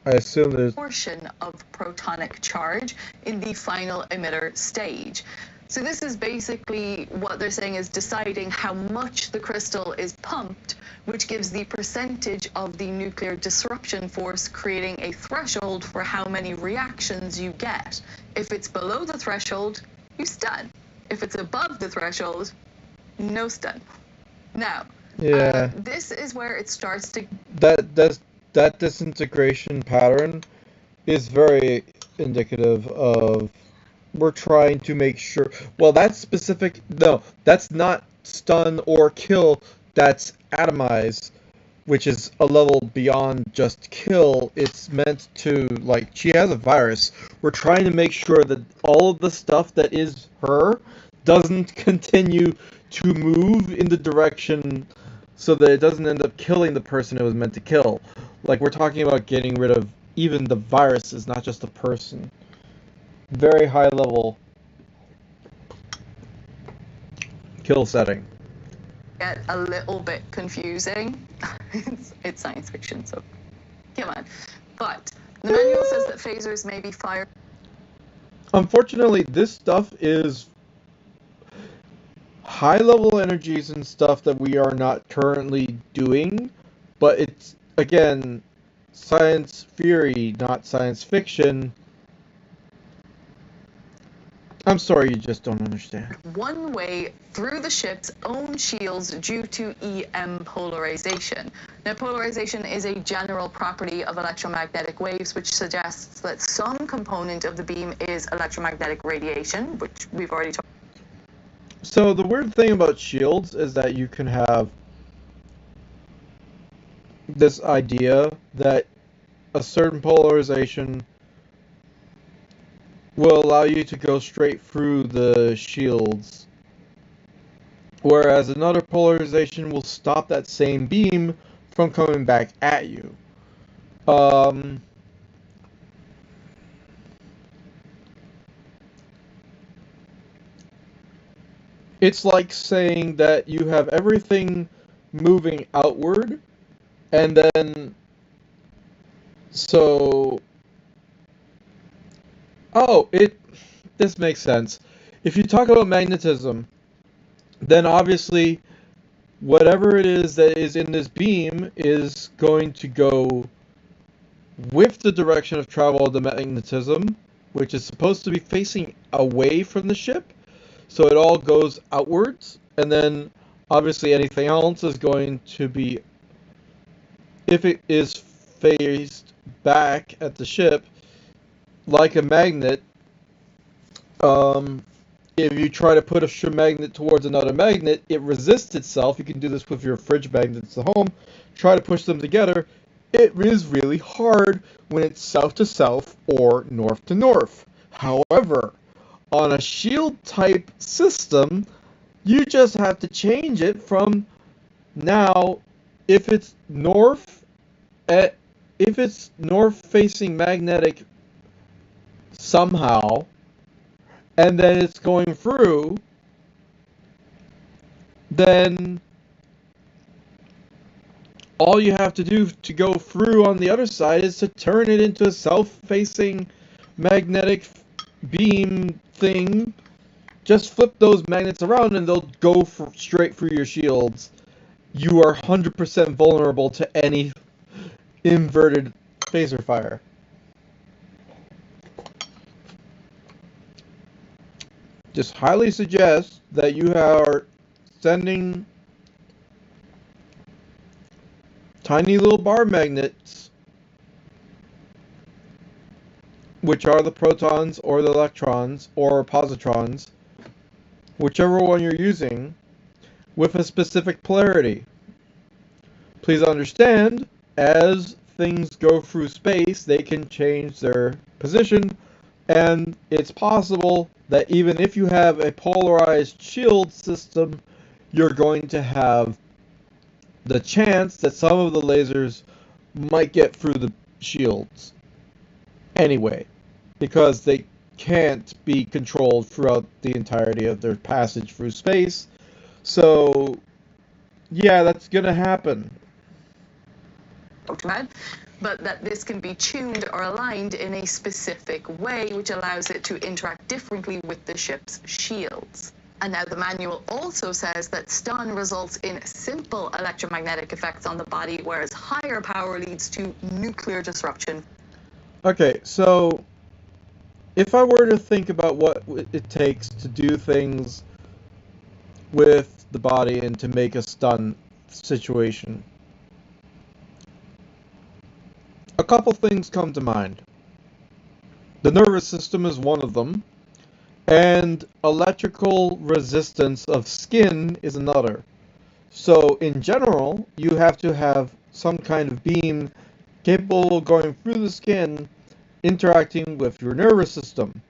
I assume there's portion of protonic charge in the final emitter stage. So this is basically what they're saying is deciding how much the crystal is pumped, which gives the percentage of the nuclear disruption force, creating a threshold for how many reactions you get. If it's below the threshold, you stun. If it's above the threshold, no stun. Now, this is where it starts to... That disintegration pattern is very indicative of we're trying to make sure. Well, that's specific. No, that's not stun or kill. That's atomize, which is a level beyond just kill. It's meant to, like, she has a virus. We're trying to make sure that all of the stuff that is her doesn't continue to move in the direction so that it doesn't end up killing the person it was meant to kill. Like, we're talking about getting rid of even the viruses, not just the person. Very high level kill setting. Get a little bit confusing. It's science fiction, so come on. But the manual says that phasers may be fired. Unfortunately, this stuff is high level energies and stuff that we are not currently doing, but it's, again, science theory, not science fiction. I'm sorry, you just don't understand. One way through the ship's own shields due to EM polarization. Now, polarization is a general property of electromagnetic waves, which suggests that some component of the beam is electromagnetic radiation, which we've already talked about. So the weird thing about shields is that you can have this idea that a certain polarization will allow you to go straight through the shields, whereas another polarization will stop that same beam from coming back at you. It's like saying that you have everything moving outward, and then this makes sense. If you talk about magnetism, then obviously whatever it is that is in this beam is going to go with the direction of travel of the magnetism, which is supposed to be facing away from the ship. So it all goes outwards, and then obviously anything else is going to be, if it is faced back at the ship, like a magnet. If you try to put a magnet towards another magnet, it resists itself. You can do this with your fridge magnets at home. Try to push them together. It is really hard when it's south to south or north to north. However, on a shield type system, you just have to change it from now, if it's north facing magnetic somehow, and then it's going through, then all you have to do to go through on the other side is to turn it into a south-facing magnetic beam thing. Just flip those magnets around and they'll go straight through your shields. You are 100% vulnerable to any inverted phaser fire. Just highly suggest that you are sending tiny little bar magnets, which are the protons or the electrons or positrons, whichever one you're using, with a specific polarity. Please understand, as things go through space, they can change their position, and it's possible that even if you have a polarized shield system, you're going to have the chance that some of the lasers might get through the shields anyway, because they can't be controlled throughout the entirety of their passage through space. So, yeah, that's gonna happen. but that this can be tuned or aligned in a specific way, which allows it to interact differently with the ship's shields. And now the manual also says that stun results in simple electromagnetic effects on the body, whereas higher power leads to nuclear disruption. Okay, so if I were to think about what it takes to do things with the body and to make a stun situation, a couple things come to mind. The nervous system is one of them, and electrical resistance of skin is another. So in general, you have to have some kind of beam capable of going through the skin, interacting with your nervous system.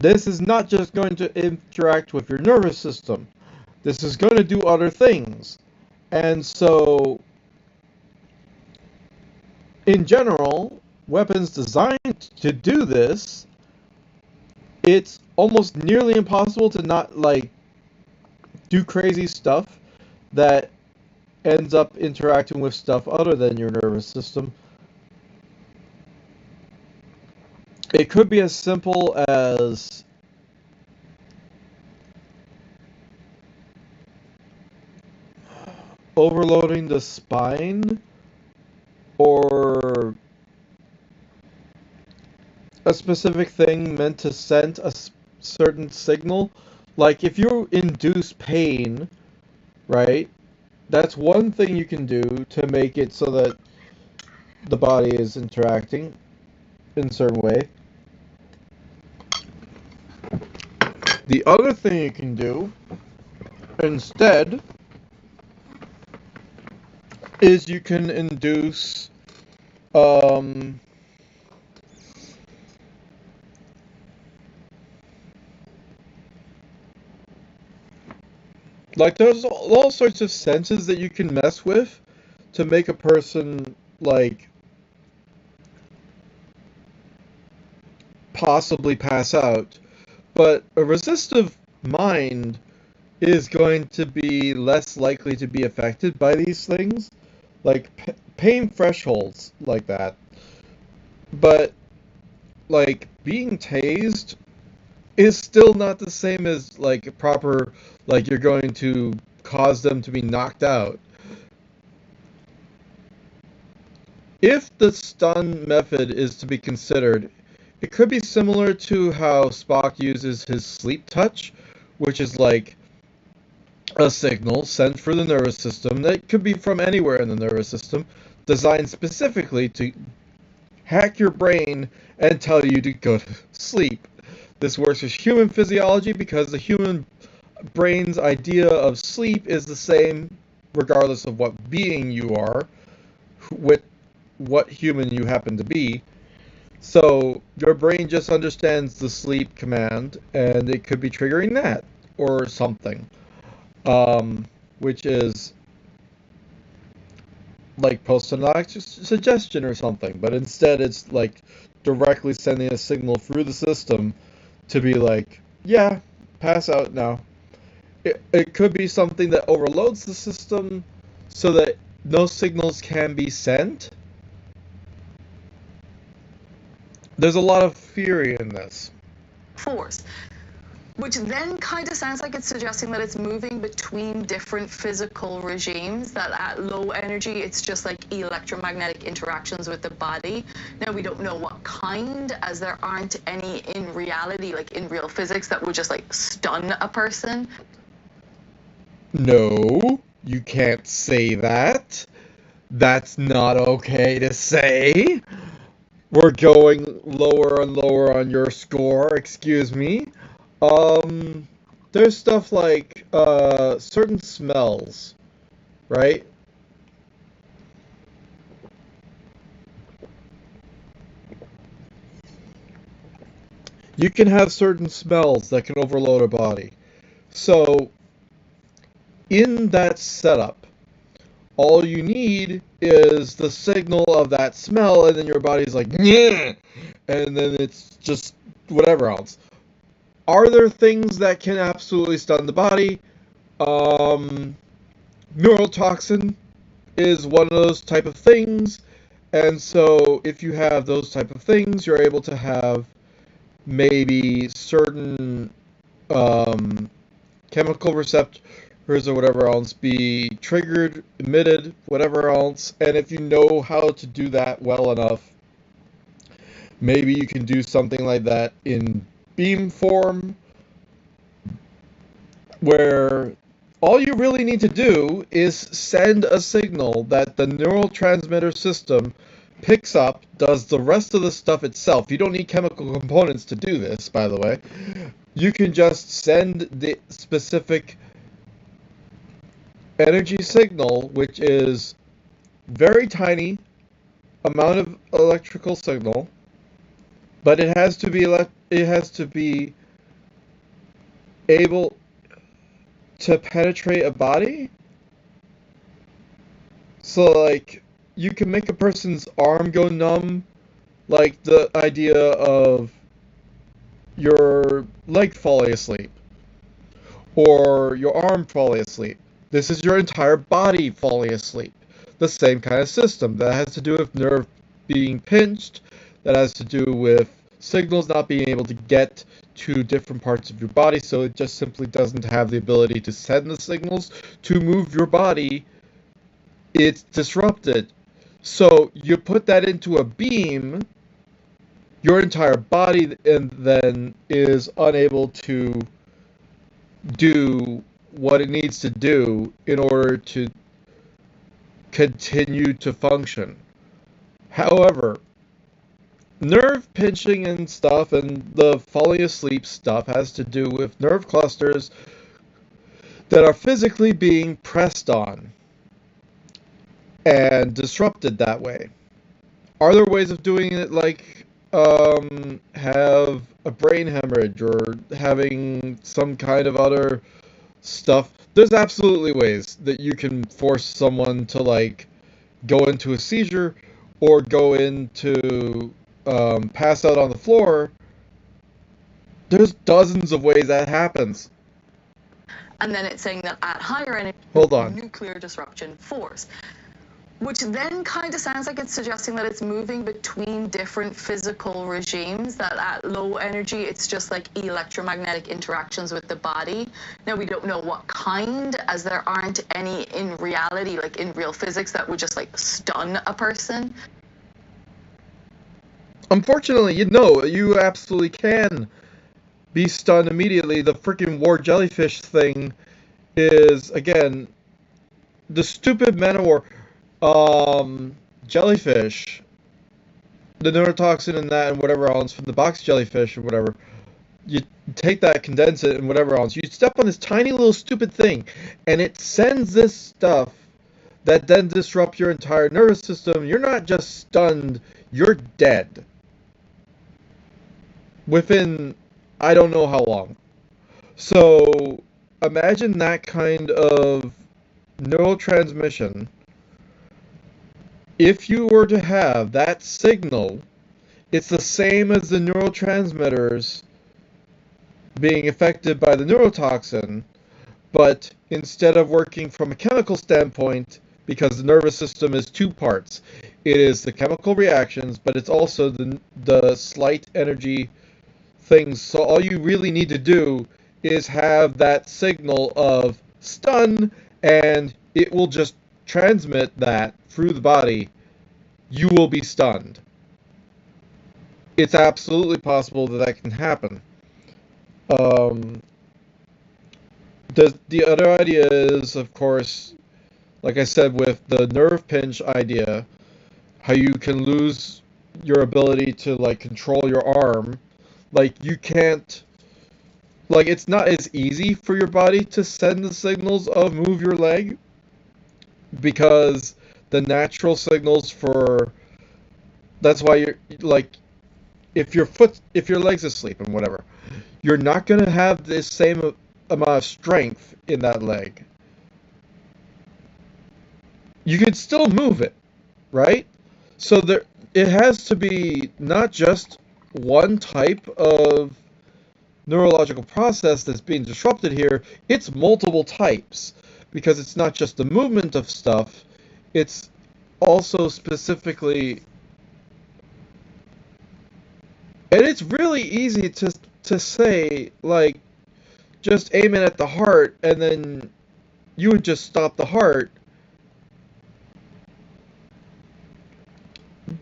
This is not just going to interact with your nervous system. This is going to do other things. And so, in general, weapons designed to do this, it's almost nearly impossible to not, do crazy stuff that ends up interacting with stuff other than your nervous system. It could be as simple as overloading the spine, or a specific thing meant to send a certain signal. Like if you induce pain, right? That's one thing you can do to make it so that the body is interacting in a certain way. The other thing you can do instead is you can induce there's all sorts of senses that you can mess with to make a person possibly pass out. But a resistive mind is going to be less likely to be affected by these things, like pain thresholds like that. But being tased is still not the same as proper, you're going to cause them to be knocked out. If the stun method is to be considered, it could be similar to how Spock uses his sleep touch, which is a signal sent through the nervous system that could be from anywhere in the nervous system, designed specifically to hack your brain and tell you to go to sleep. This works with human physiology because the human brain's idea of sleep is the same regardless of what being you are, with what human you happen to be. So your brain just understands the sleep command, and it could be triggering that or something, which is post-synaptic suggestion or something, but instead it's directly sending a signal through the system to be yeah, pass out now. It could be something that overloads the system so that no signals can be sent. There's a lot of theory in this. Force, which then kind of sounds like it's suggesting that it's moving between different physical regimes, that at low energy it's just electromagnetic interactions with the body. Now we don't know what kind, as there aren't any in reality, in real physics, that would just stun a person. No, you can't say that. That's not okay to say. We're going lower and lower on your score, excuse me. There's stuff like certain smells, right? You can have certain smells that can overload a body. So, in that setup, all you need is the signal of that smell, and then your body's yeah, and then it's just whatever else. Are there things that can absolutely stun the body? Neurotoxin is one of those type of things, And so if you have those type of things, you're able to have maybe certain chemical receptors or whatever else be triggered, emitted, whatever else. And if you know how to do that well enough, maybe you can do something like that in beam form, where all you really need to do is send a signal that the neurotransmitter system picks up, does the rest of the stuff itself. You don't need chemical components to do this, by the way. You can just send the specific energy signal, which is very tiny amount of electrical signal, but it has to be able to penetrate a body. So like you can make a person's arm go numb, like the idea of your leg falling asleep or your arm falling asleep. This is your entire body falling asleep. The same kind of system that has to do with nerve being pinched, that has to do with signals not being able to get to different parts of your body, so it just simply doesn't have the ability to send the signals to move your body. It's disrupted. So you put that into a beam, your entire body and then is unable to do what it needs to do in order to continue to function. However, nerve pinching and stuff and the falling asleep stuff has to do with nerve clusters that are physically being pressed on and disrupted that way. Are there ways of doing it like have a brain hemorrhage or having some kind of other stuff? There's absolutely ways that you can force someone to like go into a seizure or go into pass out on the floor. There's dozens of ways that happens. And then it's saying that at higher energy, nuclear disruption force, which then kind of sounds like it's suggesting that it's moving between different physical regimes, that at low energy, it's just like electromagnetic interactions with the body. Now, we don't know what kind, as there aren't any in reality, like in real physics, that would just like stun a person. Unfortunately, you absolutely can be stunned immediately. The freaking war jellyfish thing is, again, the stupid Manowar jellyfish, the neurotoxin and that and whatever else from the box jellyfish or whatever, you take that, condense it and whatever else, you step on this tiny little stupid thing and it sends this stuff that then disrupts your entire nervous system. You're not just stunned, you're dead within I don't know how long. So imagine that kind of neurotransmission. If you were to have that signal, it's the same as the neurotransmitters being affected by the neurotoxin, but instead of working from a chemical standpoint, because the nervous system is two parts, it is the chemical reactions, but it's also the slight energy things. So all you really need to do is have that signal of stun, and it will just transmit that through the body. You will be stunned. It's absolutely possible that can happen. The other idea is, of course, like I said, with the nerve pinch idea, how you can lose your ability to like control your arm. Like you can't, like it's not as easy for your body to send the signals of move your leg, because the natural signals for, that's why you're like, if your leg's asleep and whatever, you're not going to have this same amount of strength in that leg. You can still move it, right? So it has to be not just one type of neurological process that's being disrupted here, it's multiple types, because it's not just the movement of stuff, it's also specifically, and it's really easy to say, like, just aim it at the heart, and then you would just stop the heart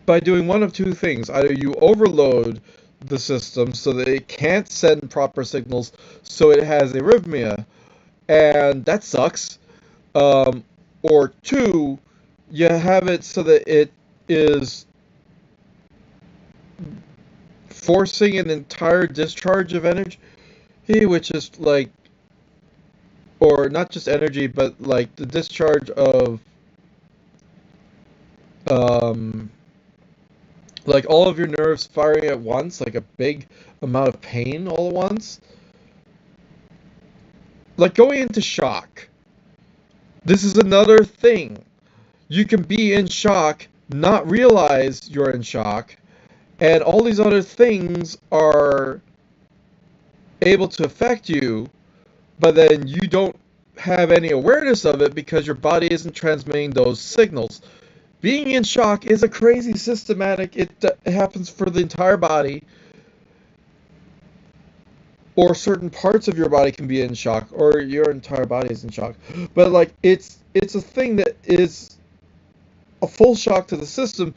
by doing one of two things. Either you overload the system so that it can't send proper signals, so it has arrhythmia, and that sucks. Or two, you have it so that it is forcing an entire discharge of energy, which is like, or not just energy, but like the discharge of, like all of your nerves firing at once, like a big amount of pain all at once. Like going into shock. This is another thing. You can be in shock, not realize you're in shock, and all these other things are able to affect you, but then you don't have any awareness of it because your body isn't transmitting those signals. Being in shock is a crazy systematic. It happens for the entire body, or certain parts of your body can be in shock, or your entire body is in shock. But like it's a thing that is a full shock to the system.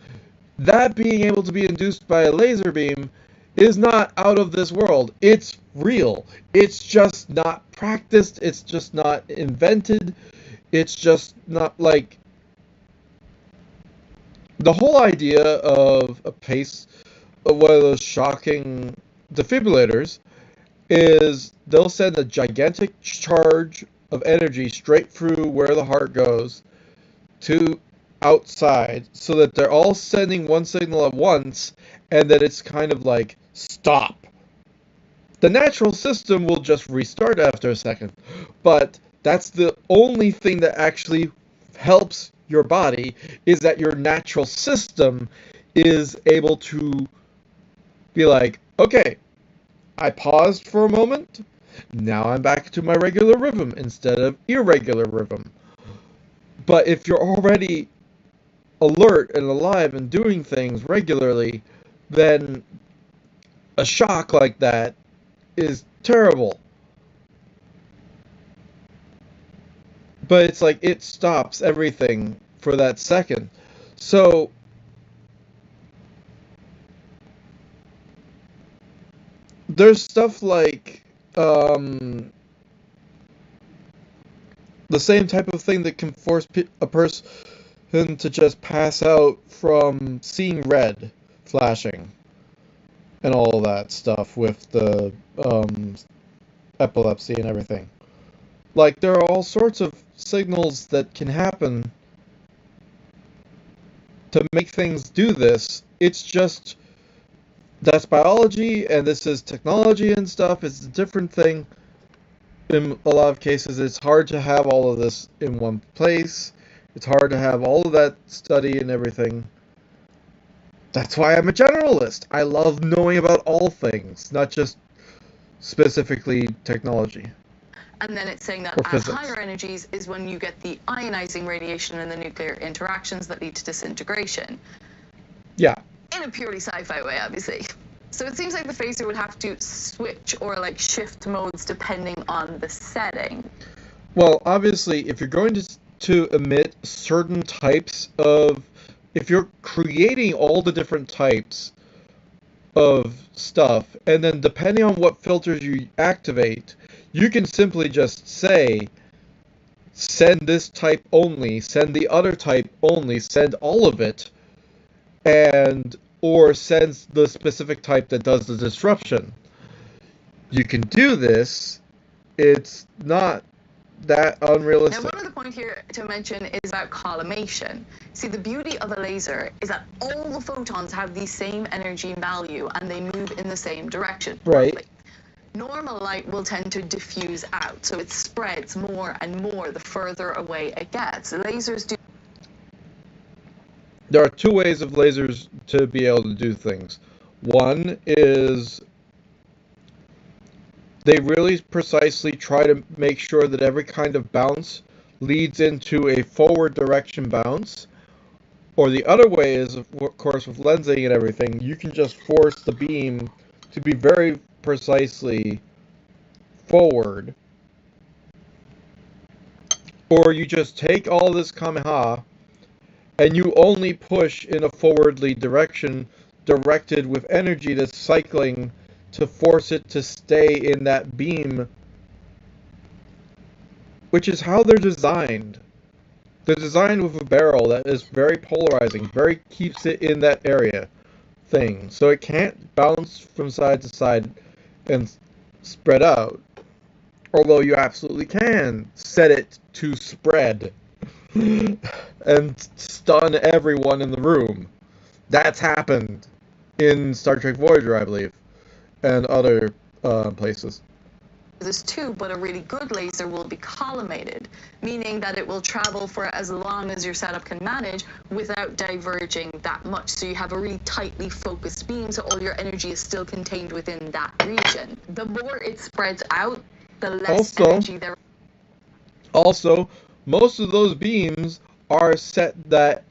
That being able to be induced by a laser beam is not out of this world. It's real. It's just not practiced. It's just not invented. It's just not like the whole idea of a pace, of one of those shocking defibrillators, is they'll send a gigantic charge of energy straight through where the heart goes to outside, so that they're all sending one signal at once, and that it's kind of like, stop. The natural system will just restart after a second, but that's the only thing that actually helps your body, is that your natural system is able to be like, okay, I paused for a moment, now I'm back to my regular rhythm instead of irregular rhythm. But if you're already alert and alive and doing things regularly, then a shock like that is terrible. But it's like it stops everything for that second. So there's stuff like the same type of thing that can force a person to just pass out from seeing red flashing and all that stuff with the epilepsy and everything. Like, there are all sorts of signals that can happen to make things do this. It's just, that's biology, and this is technology and stuff. It's a different thing. In a lot of cases, it's hard to have all of this in one place. It's hard to have all of that study and everything. That's why I'm a generalist. I love knowing about all things, not just specifically technology. And then it's saying that at higher energies is when you get the ionizing radiation and the nuclear interactions that lead to disintegration. Yeah. In a purely sci-fi way, obviously. So it seems like the phaser would have to switch or like shift modes depending on the setting. Well, obviously, if you're going to emit certain types of, if you're creating all the different types of stuff, and then depending on what filters you activate, you can simply just say, send this type only, send the other type only, send all of it, and or sends the specific type that does the disruption. You can do this. It's not that unrealistic. Now, one other point here to mention is about collimation. See, the beauty of a laser is that all the photons have the same energy value and they move in the same direction. Right. Roughly. Normal light will tend to diffuse out, so it spreads more and more the further away it gets. Lasers do. There are two ways of lasers to be able to do things. One is they really precisely try to make sure that every kind of bounce leads into a forward direction bounce. Or the other way is, of course, with lensing and everything, you can just force the beam to be very precisely forward. Or you just take all this Kamehameha and you only push in a forwardly direction directed with energy that's cycling to force it to stay in that beam, which is how they're designed. They're designed with a barrel that is very polarizing, very keeps it in that area thing, so it can't bounce from side to side and spread out. Although you absolutely can set it to spread and stun everyone in the room. That's happened in Star Trek Voyager, I believe, and other places. This too, but a really good laser will be collimated, meaning that it will travel for as long as your setup can manage without diverging that much. So you have a really tightly focused beam, so all your energy is still contained within that region. The more it spreads out, the less energy there. Also, most of those beams are set that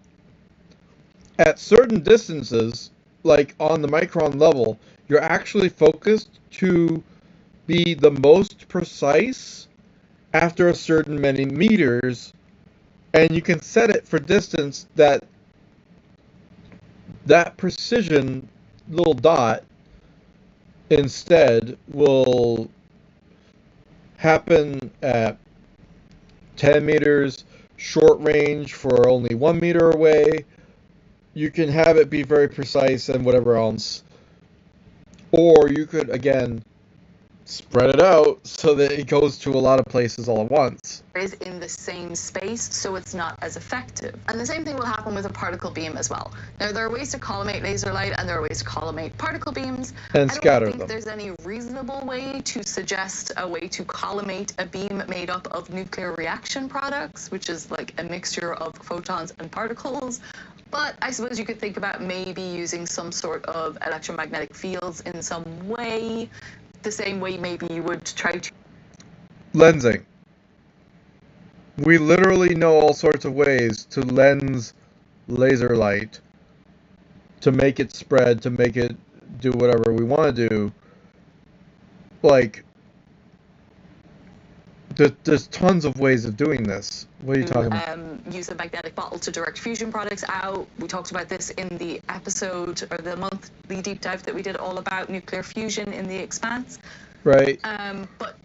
at certain distances, like on the micron level, you're actually focused to be the most precise after a certain many meters, and you can set it for distance that precision little dot instead will happen at 10 meters, short range for only 1 meter away. You can have it be very precise and whatever else. Or you could, again, spread it out so that it goes to a lot of places all at once. Is in the same space, so it's not as effective. And the same thing will happen with a particle beam as well. Now, there are ways to collimate laser light, and there are ways to collimate particle beams. And scatter them. I don't think there's any reasonable way to suggest a way to collimate a beam made up of nuclear reaction products, which is like a mixture of photons and particles. But I suppose you could think about maybe using some sort of electromagnetic fields in some way, the same way maybe you would try to... Lensing. We literally know all sorts of ways to lens laser light, to make it spread, to make it do whatever we want to do. Like, there's tons of ways of doing this. What are you talking about? Use a magnetic bottle to direct fusion products out. We talked about this in the episode, or the monthly deep dive that we did all about nuclear fusion in The Expanse. Right. But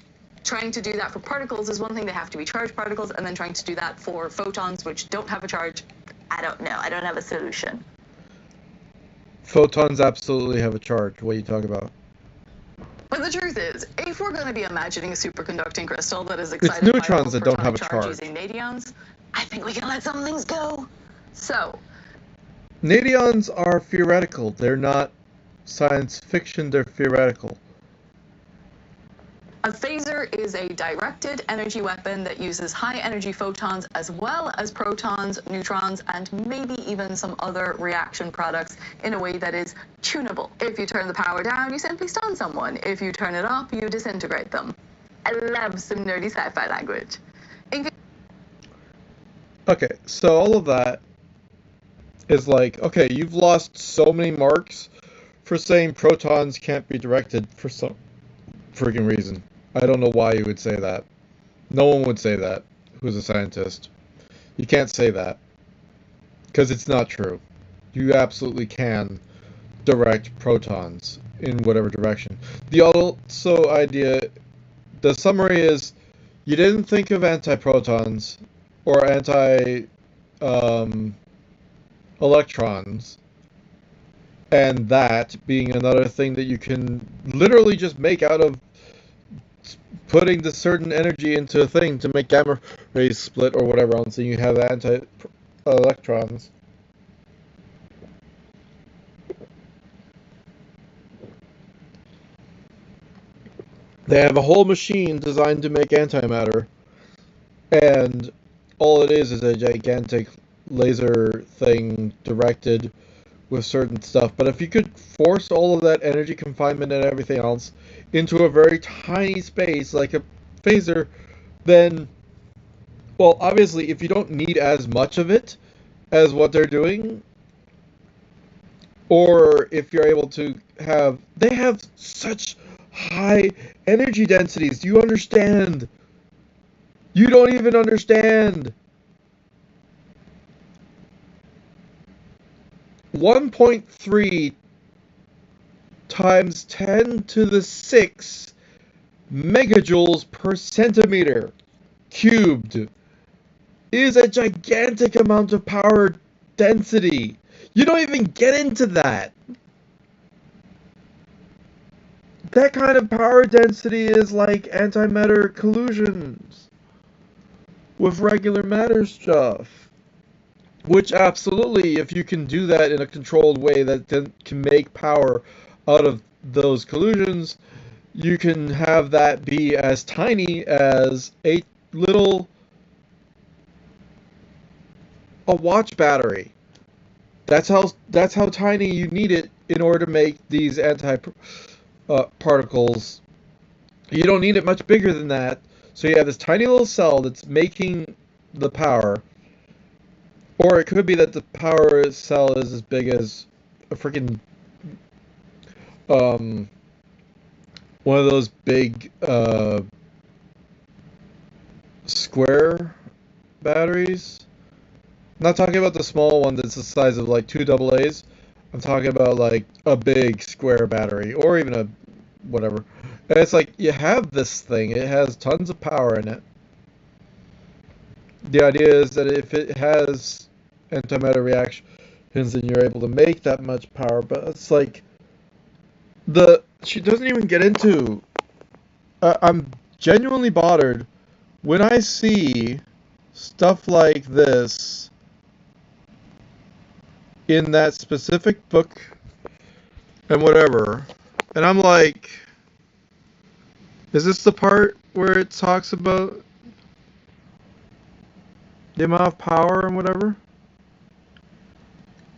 trying to do that for particles is one thing. They have to be charged particles, and then trying to do that for photons, which don't have a charge, I don't know. I don't have a solution. Photons absolutely have a charge. What are you talking about? But the truth is, if we're going to be imagining a superconducting crystal that is excited it's neutrons by that don't have a charge using nadions, I think we can let some things go. So, nadions are theoretical. They're not science fiction. They're theoretical. A phaser is a directed energy weapon that uses high-energy photons as well as protons, neutrons, and maybe even some other reaction products in a way that is tunable. If you turn the power down, you simply stun someone. If you turn it up, you disintegrate them. I love some nerdy sci-fi language. Okay, so all of that is like, okay, you've lost so many marks for saying protons can't be directed for some freaking reason. I don't know why you would say that. No one would say that who's a scientist. You can't say that. Because it's not true. You absolutely can direct protons in whatever direction. The also idea, the summary is, you didn't think of antiprotons or anti-electrons, and that being another thing that you can literally just make out of putting the certain energy into a thing to make gamma rays split or whatever else, and you have anti-electrons. They have a whole machine designed to make antimatter, and all it is a gigantic laser thing directed with certain stuff. But if you could force all of that energy confinement and everything else into a very tiny space like a phaser, then, well, obviously if you don't need as much of it, as what they're doing, or if you're able to have, they have such high energy densities. Do you understand? You don't even understand. 1.3 times 10 to the 6 megajoules per centimeter cubed is a gigantic amount of power density. You don't even get into that. That kind of power density is like antimatter collisions with regular matter stuff. Which absolutely, if you can do that in a controlled way that can make power out of those collisions, you can have that be as tiny as a watch battery. That's how tiny you need it in order to make these particles. You don't need it much bigger than that. So you have this tiny little cell that's making the power. Or it could be that the power cell is as big as a freaking one of those big square batteries. I'm not talking about the small one that's the size of like 2 AA's. I'm talking about like a big square battery, or even a whatever. And it's like you have this thing. It has tons of power in it. The idea is that if it has antimatter reactions, then you're able to make that much power. But it's like she doesn't even get into. I'm genuinely bothered when I see stuff like this in that specific book and whatever, and I'm like, is this the part where it talks about the amount of power and whatever?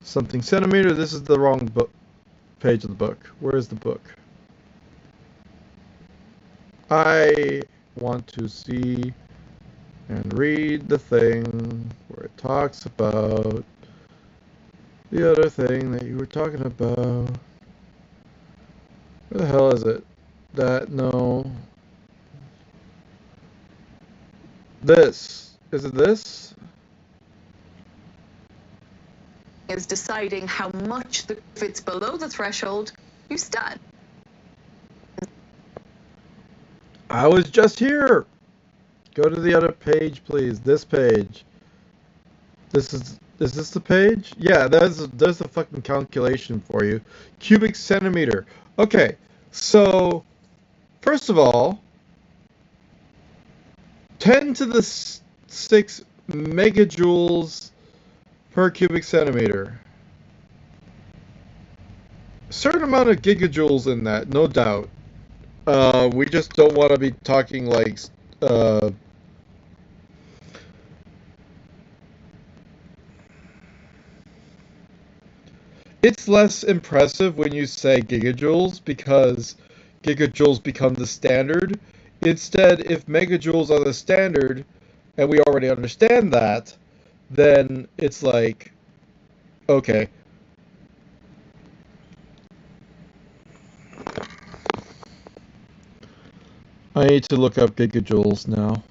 Something centimeter. This is the wrong page of the book. Where is the book? I want to see and read the thing where it talks about the other thing that you were talking about. Where the hell is it? No. This. Is it this? Is deciding how much if it's below the threshold, you start. I was just here. Go to the other page, please. This page. Is this the page? Yeah, there's the fucking calculation for you. Cubic centimeter. Okay, so first of all, 10 to the 6 megajoules per cubic centimeter. A certain amount of gigajoules in that, no doubt. We just don't want to be talking like it's less impressive when you say gigajoules because gigajoules become the standard. Instead, if megajoules are the standard, and we already understand that, then it's like, okay. I need to look up gigajoules now.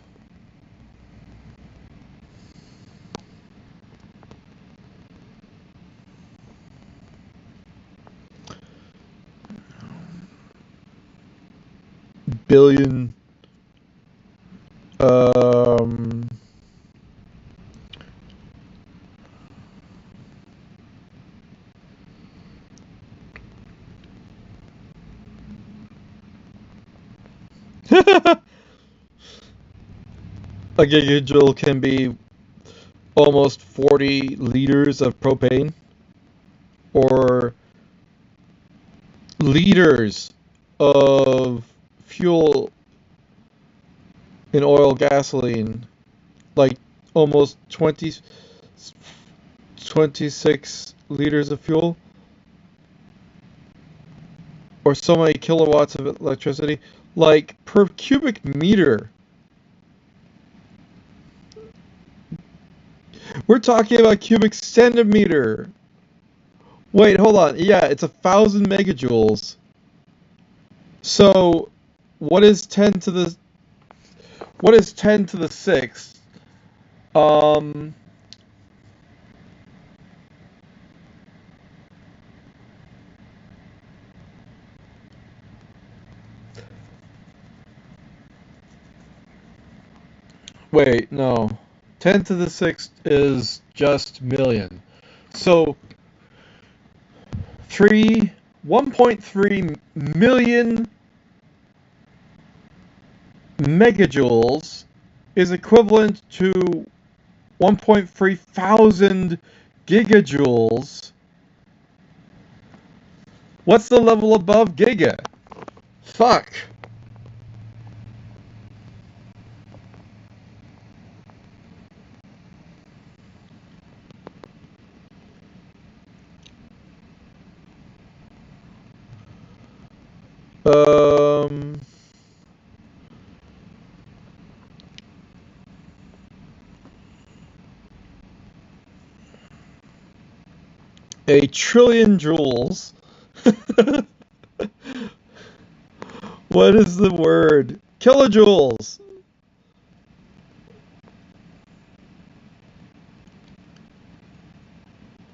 Billion. A gigajoule can be almost 40 liters of propane, or liters of fuel in oil gasoline, like almost 26 liters of fuel, or so many kilowatts of electricity, like per cubic meter. We're talking about cubic centimeter. Wait, hold on. Yeah, it's 1,000 megajoules. So, what is 10 to the 6th? Wait, no. 10 to the 6th is just million. So 1.3 million megajoules is equivalent to 1.3 thousand gigajoules. What's the level above giga? Fuck. A trillion joules. What is the word? Kilojoules.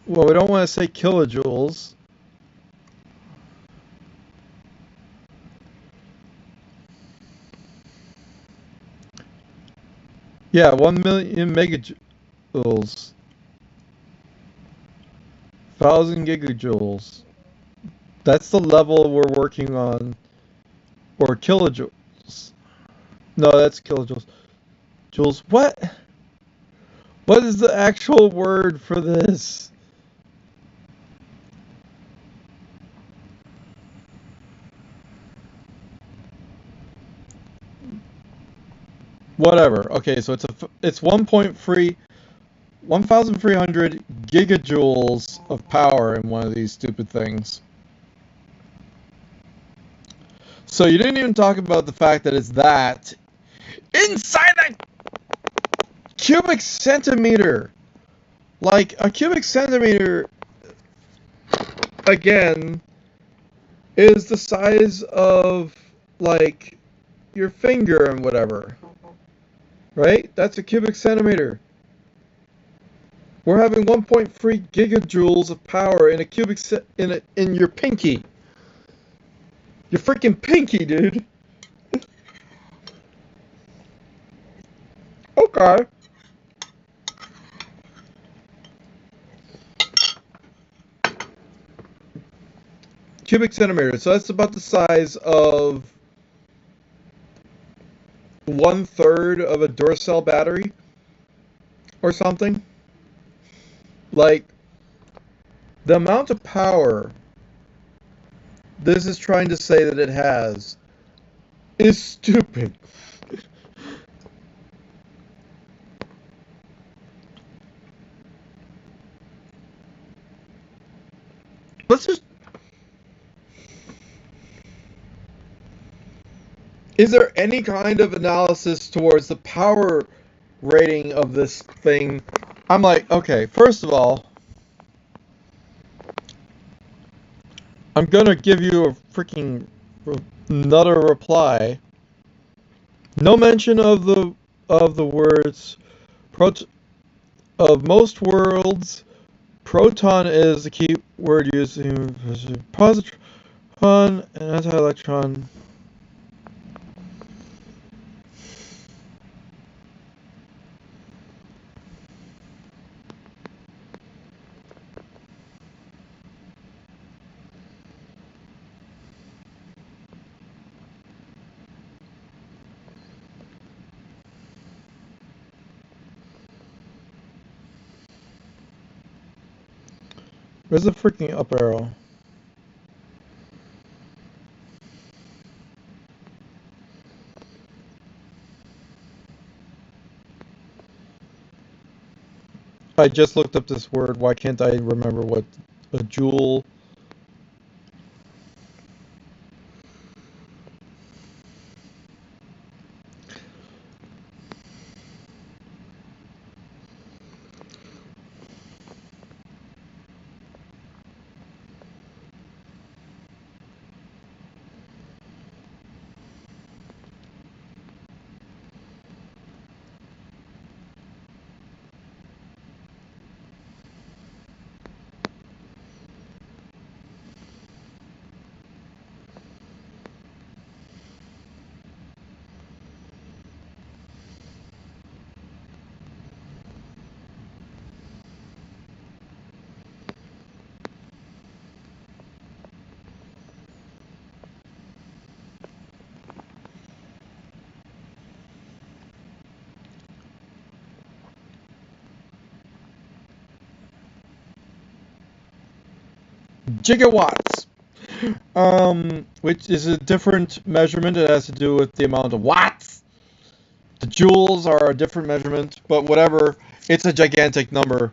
Well, we don't want to say kilojoules. Yeah, 1 million megajoules. 1,000 gigajoules. That's the level we're working on. Or kilojoules. No, that's kilojoules. Joules. What? What is the actual word for this? Whatever. Okay, so it's 1,300 gigajoules of power in one of these stupid things. So you didn't even talk about the fact that it's that inside a cubic centimeter. Like, a cubic centimeter, again, is the size of, like, your finger and whatever. Right? That's a cubic centimeter. We're having 1.3 gigajoules of power in a cubic in your pinky. Your freaking pinky, dude. Okay. Cubic centimeter. So that's about the size of 1/3 of a Duracell battery or something. Like, the amount of power this is trying to say that it has is stupid. Let's just... Is there any kind of analysis towards the power rating of this thing? I'm like, okay, first of all, I'm gonna give you a freaking nutter reply. No mention of the words of most worlds. Proton is the key word used in positron and anti-electron. Where's the freaking up arrow? I just looked up this word. Why can't I remember what a joule? gigawatts, which is a different measurement. It has to do with the amount of watts. The joules are a different measurement, but whatever. It's a gigantic number.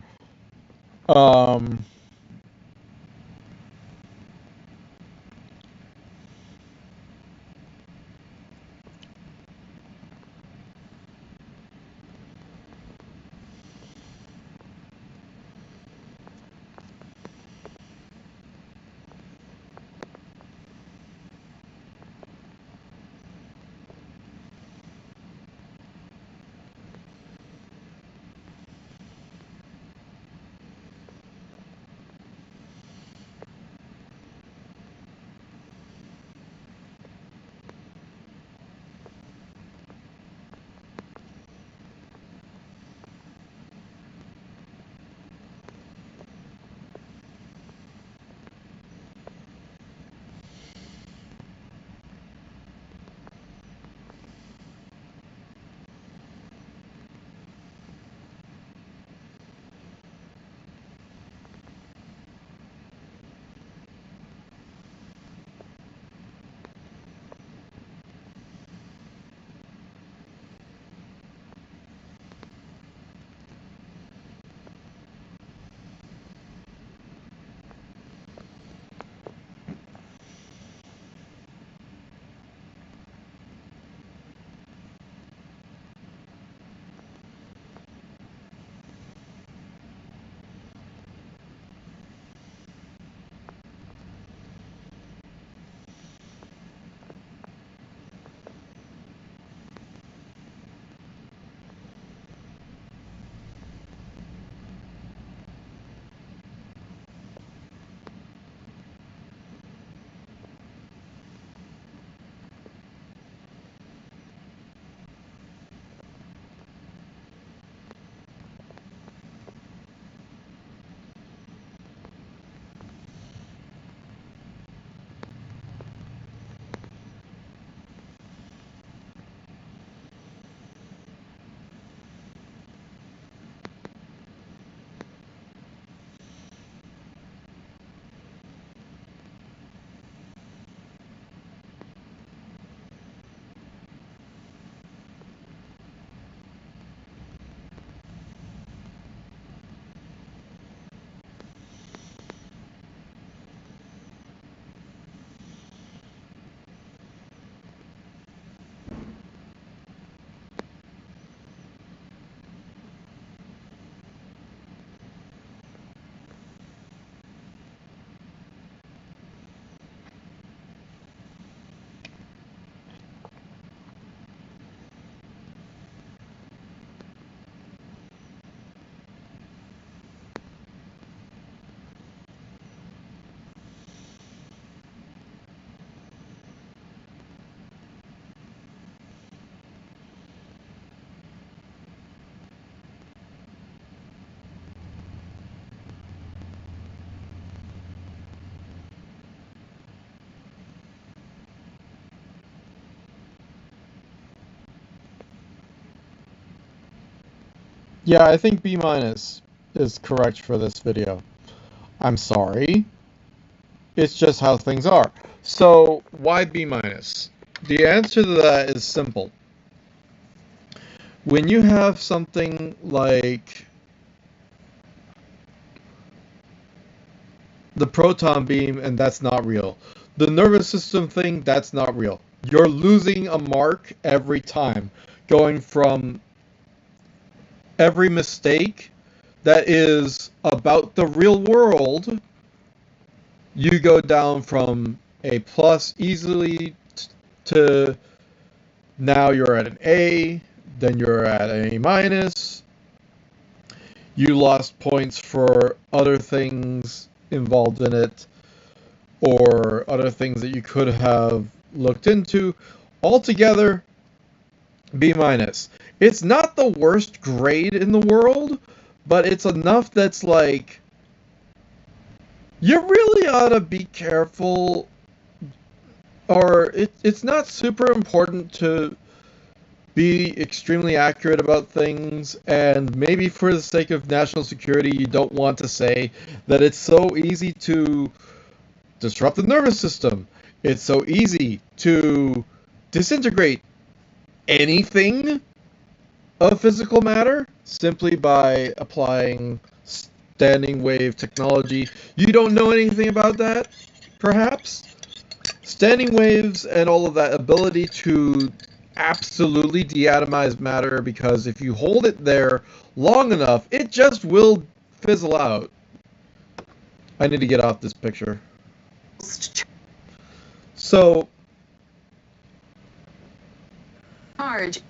Yeah, I think B minus is correct for this video. I'm sorry. It's just how things are. So, why B minus? The answer to that is simple. When you have something like the proton beam and that's not real, the nervous system thing, that's not real. You're losing a mark every time, going from every mistake that is about the real world, you go down from A plus easily to now you're at an A, then you're at an A minus. You lost points for other things involved in it, or other things that you could have looked into. Altogether, B minus. It's not the worst grade in the world, but it's enough that's like, you really ought to be careful, or it's not super important to be extremely accurate about things, and maybe for the sake of national security, you don't want to say that it's so easy to disrupt the nervous system. It's so easy to disintegrate anything of physical matter simply by applying standing wave technology. You don't know anything about that, perhaps? Standing waves and all of that ability to absolutely deatomize matter, because if you hold it there long enough, it just will fizzle out. I need to get off this picture. So, Charge.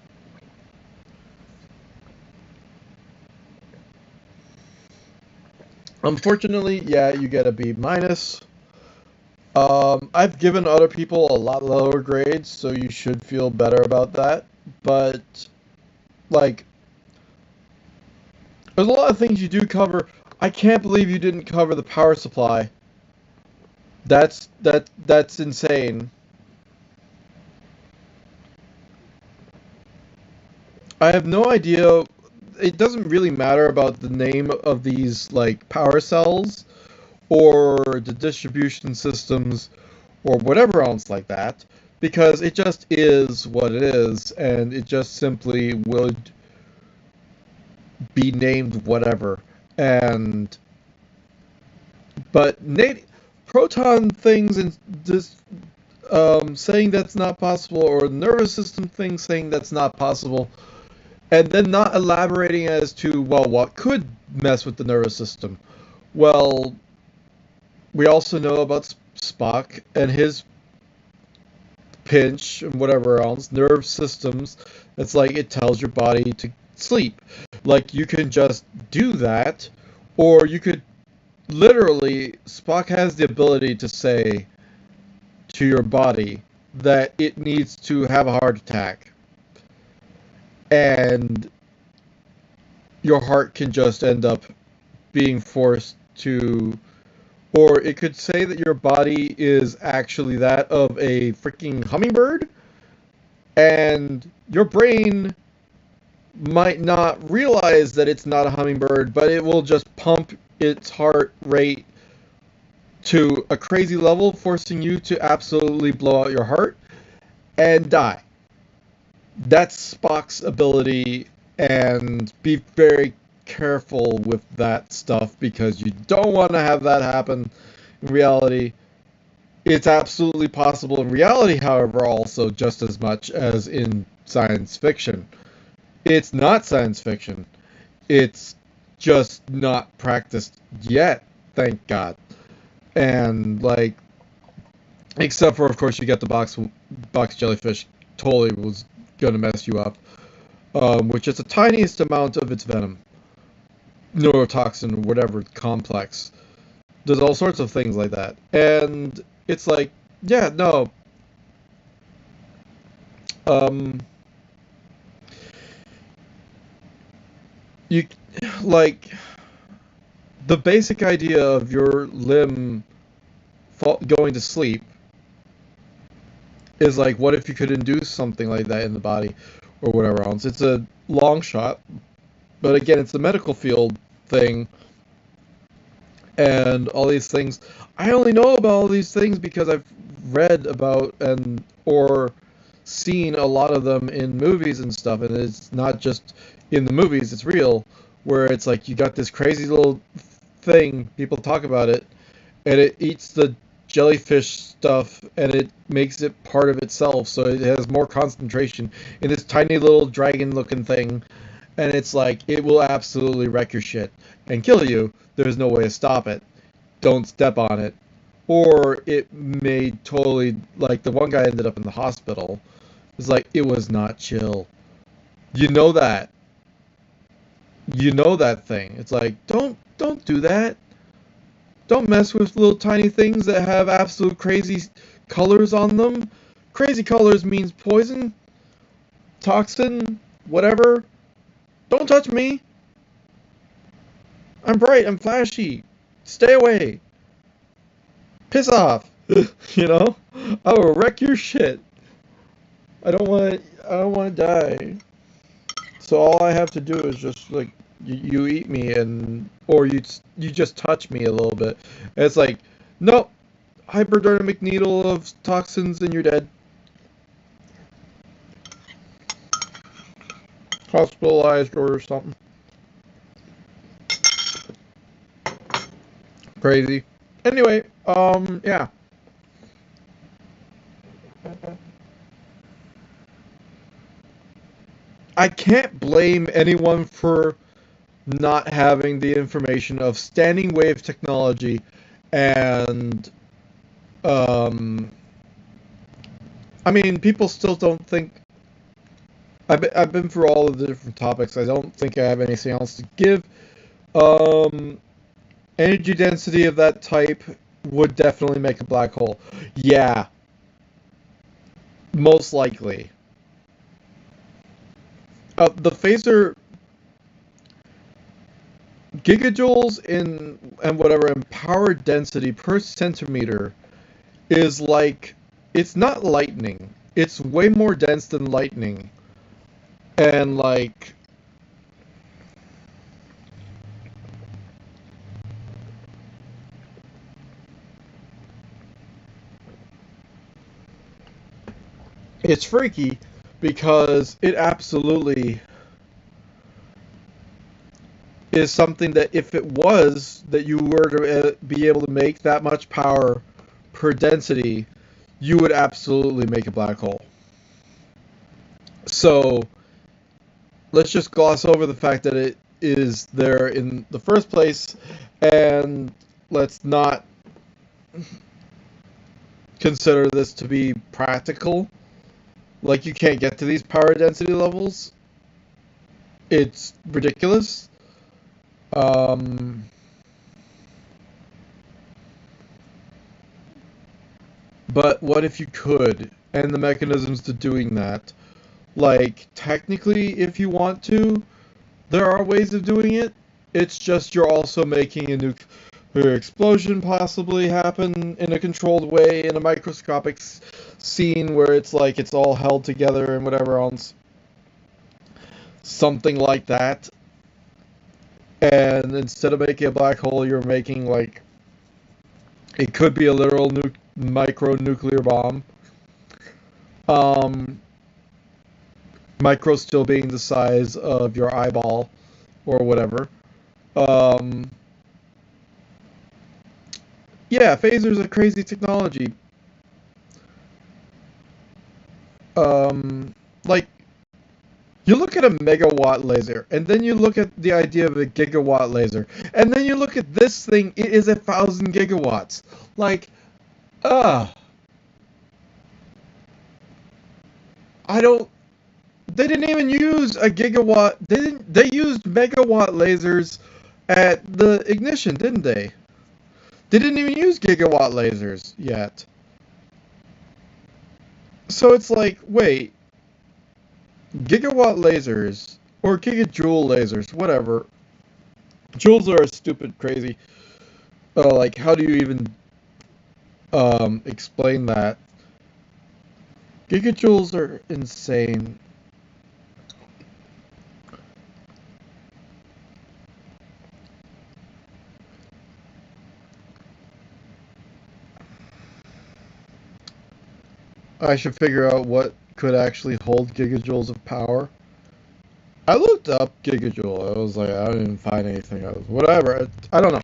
Unfortunately, yeah, you get a B minus. I've given other people a lot lower grades, so you should feel better about that. But, like, there's a lot of things you do cover. I can't believe you didn't cover the power supply. That's insane. I have no idea. It doesn't really matter about the name of these, like, power cells or the distribution systems or whatever else like that, because it just is what it is, and it just simply would be named whatever. But proton things and this saying that's not possible, or nervous system things saying that's not possible, and then not elaborating as to, well, what could mess with the nervous system. Well, we also know about Spock and his pinch and whatever else, nerve systems. It's like it tells your body to sleep. Like, you can just do that, or you could literally, Spock has the ability to say to your body that it needs to have a heart attack. And your heart can just end up being forced to, or it could say that your body is actually that of a freaking hummingbird, and your brain might not realize that it's not a hummingbird, but it will just pump its heart rate to a crazy level, forcing you to absolutely blow out your heart and die. That's Spock's ability, and be very careful with that stuff, because you don't want to have that happen in reality. It's absolutely possible in reality, however, also just as much as in science fiction. It's not science fiction. It's just not practiced yet, thank God. And, like, except for, of course, you get the box jellyfish totally was going to mess you up, which is the tiniest amount of its venom, neurotoxin, whatever complex. There's all sorts of things like that. And it's like, yeah, no. You, like, the basic idea of your limb going to sleep is like, what if you could induce something like that in the body or whatever else? It's a long shot, but again, it's the medical field thing and all these things. I only know about all these things because I've read about and or seen a lot of them in movies and stuff, and it's not just in the movies, it's real, where it's like you got this crazy little thing, people talk about it, and it eats the jellyfish stuff, and it makes it part of itself, so it has more concentration in this tiny little dragon looking thing, and it's like, it will absolutely wreck your shit and kill you. There's no way to stop it. Don't step on it. Or it may totally, like, the one guy ended up in the hospital. It's like, it was not chill. You know that. You know that thing. It's like, don't do that. Don't mess with little tiny things that have absolute crazy colors on them. Crazy colors means poison, toxin, whatever. Don't touch me. I'm bright, I'm flashy. Stay away. Piss off. You know? I will wreck your shit. I don't want to die. So all I have to do is just, like, you eat me, and or you just touch me a little bit. And it's like, nope, hypodermic needle of toxins and you're dead. Hospitalized or something. Crazy. Anyway, yeah. I can't blame anyone for not having the information of standing wave technology and I mean, people still don't think. I've been through all of the different topics. I don't think I have anything else to give. Energy density of that type would definitely make a black hole. Yeah, most likely. The phaser gigajoules and whatever in power density per centimeter is like, it's not lightning. It's way more dense than lightning. And like, it's freaky because it absolutely is something that if it was that you were to be able to make that much power per density, you would absolutely make a black hole. So let's just gloss over the fact that it is there in the first place, and let's not consider this to be practical. Like, you can't get to these power density levels. It's ridiculous. But what if you could, and the mechanisms to doing that? Like, technically, if you want to, there are ways of doing it. It's just you're also making a nuclear explosion possibly happen in a controlled way in a microscopic scene where it's like it's all held together and whatever else. Something like that. And instead of making a black hole, you're making, like, it could be a literal micro-nuclear bomb. Micro still being the size of your eyeball or whatever. Yeah, phasers are crazy technology. Like, you look at a megawatt laser, and then you look at the idea of a gigawatt laser, and then you look at this thing, it is 1,000 gigawatts. Like, they didn't even use a gigawatt, they used megawatt lasers at the ignition, didn't they? They didn't even use gigawatt lasers yet. So it's like, wait, gigawatt lasers, or gigajoule lasers, whatever. Joules are stupid, crazy. Like, how do you even explain that? Gigajoules are insane. I should figure out what could actually hold gigajoules of power. I looked up gigajoule. I was like, I didn't find anything else. Whatever. I don't know.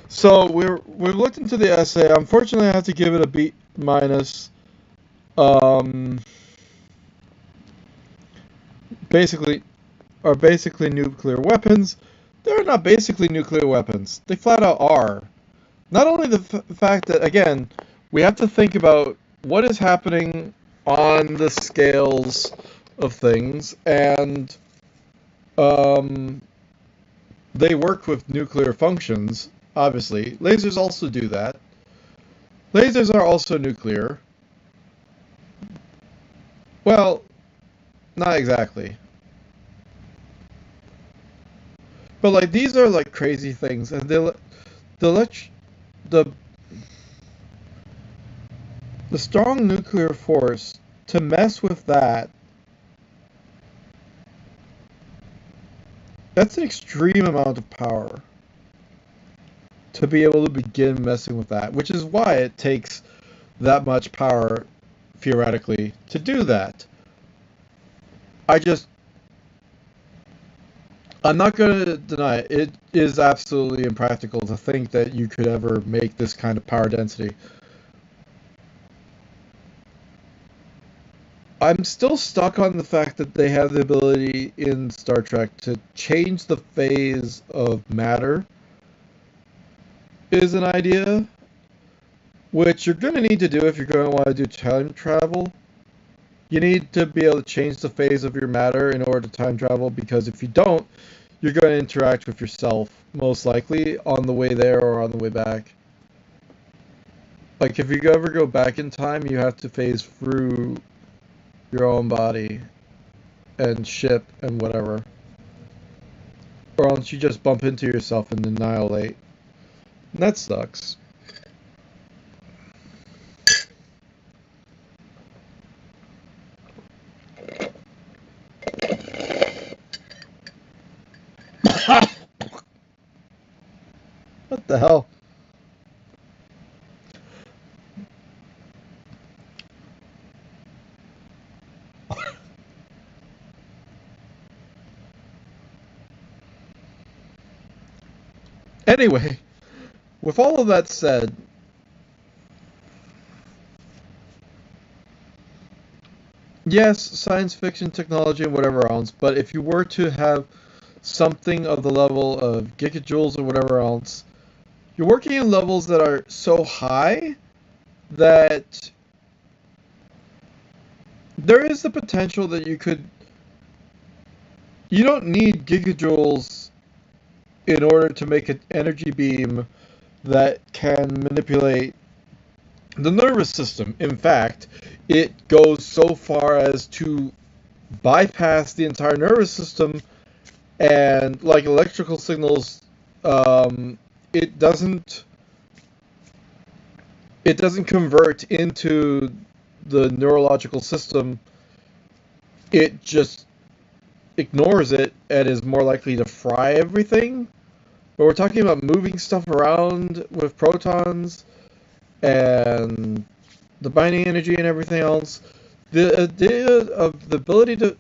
So we've looked into the essay. Unfortunately, I have to give it a B minus. Basically nuclear weapons. They're not basically nuclear weapons. They flat out are. Not only the fact that, again, we have to think about what is happening on the scales of things, and they work with nuclear functions, obviously. Lasers also do that. Lasers are also nuclear. Well, not exactly. But, like, these are, like, crazy things, and the strong nuclear force to mess with that, that's an extreme amount of power. to be able to begin messing with that, which is why it takes that much power, theoretically, to do that. I'm not going to deny it. It is absolutely impractical to think that you could ever make this kind of power density. I'm still stuck on the fact that they have the ability in Star Trek to change the phase of matter is an idea, which you're going to need to do if you're going to want to do time travel. You need to be able to change the phase of your matter in order to time travel, because if you don't, you're going to interact with yourself, most likely, on the way there or on the way back. Like, if you ever go back in time, you have to phase through your own body and ship and whatever. Or else you just bump into yourself and annihilate. And that sucks. What the hell? Anyway, with all of that said, yes, science fiction, technology, and whatever else, but if you were to have something of the level of gigajoules or whatever else, you're working in levels that are so high that there is the potential that you don't need gigajoules in order to make an energy beam that can manipulate the nervous system. In fact, it goes so far as to bypass the entire nervous system, and like electrical signals, it doesn't convert into the neurological system. It just ignores it and is more likely to fry everything. But we're talking about moving stuff around with protons and the binding energy and everything else. The idea of the ability to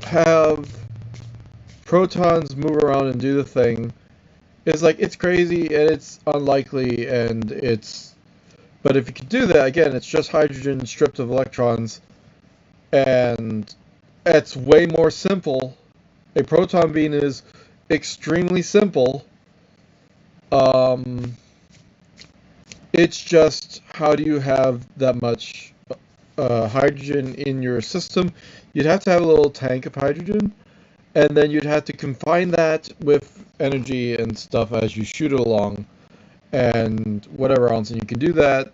have protons move around and do the thing is like, it's crazy and it's unlikely, but if you could do that, again, it's just hydrogen stripped of electrons, and it's way more simple. A proton beam is extremely simple. It's just, how do you have that much hydrogen in your system? You'd have to have a little tank of hydrogen, and then you'd have to confine that with energy and stuff as you shoot it along, and whatever else. And you can do that.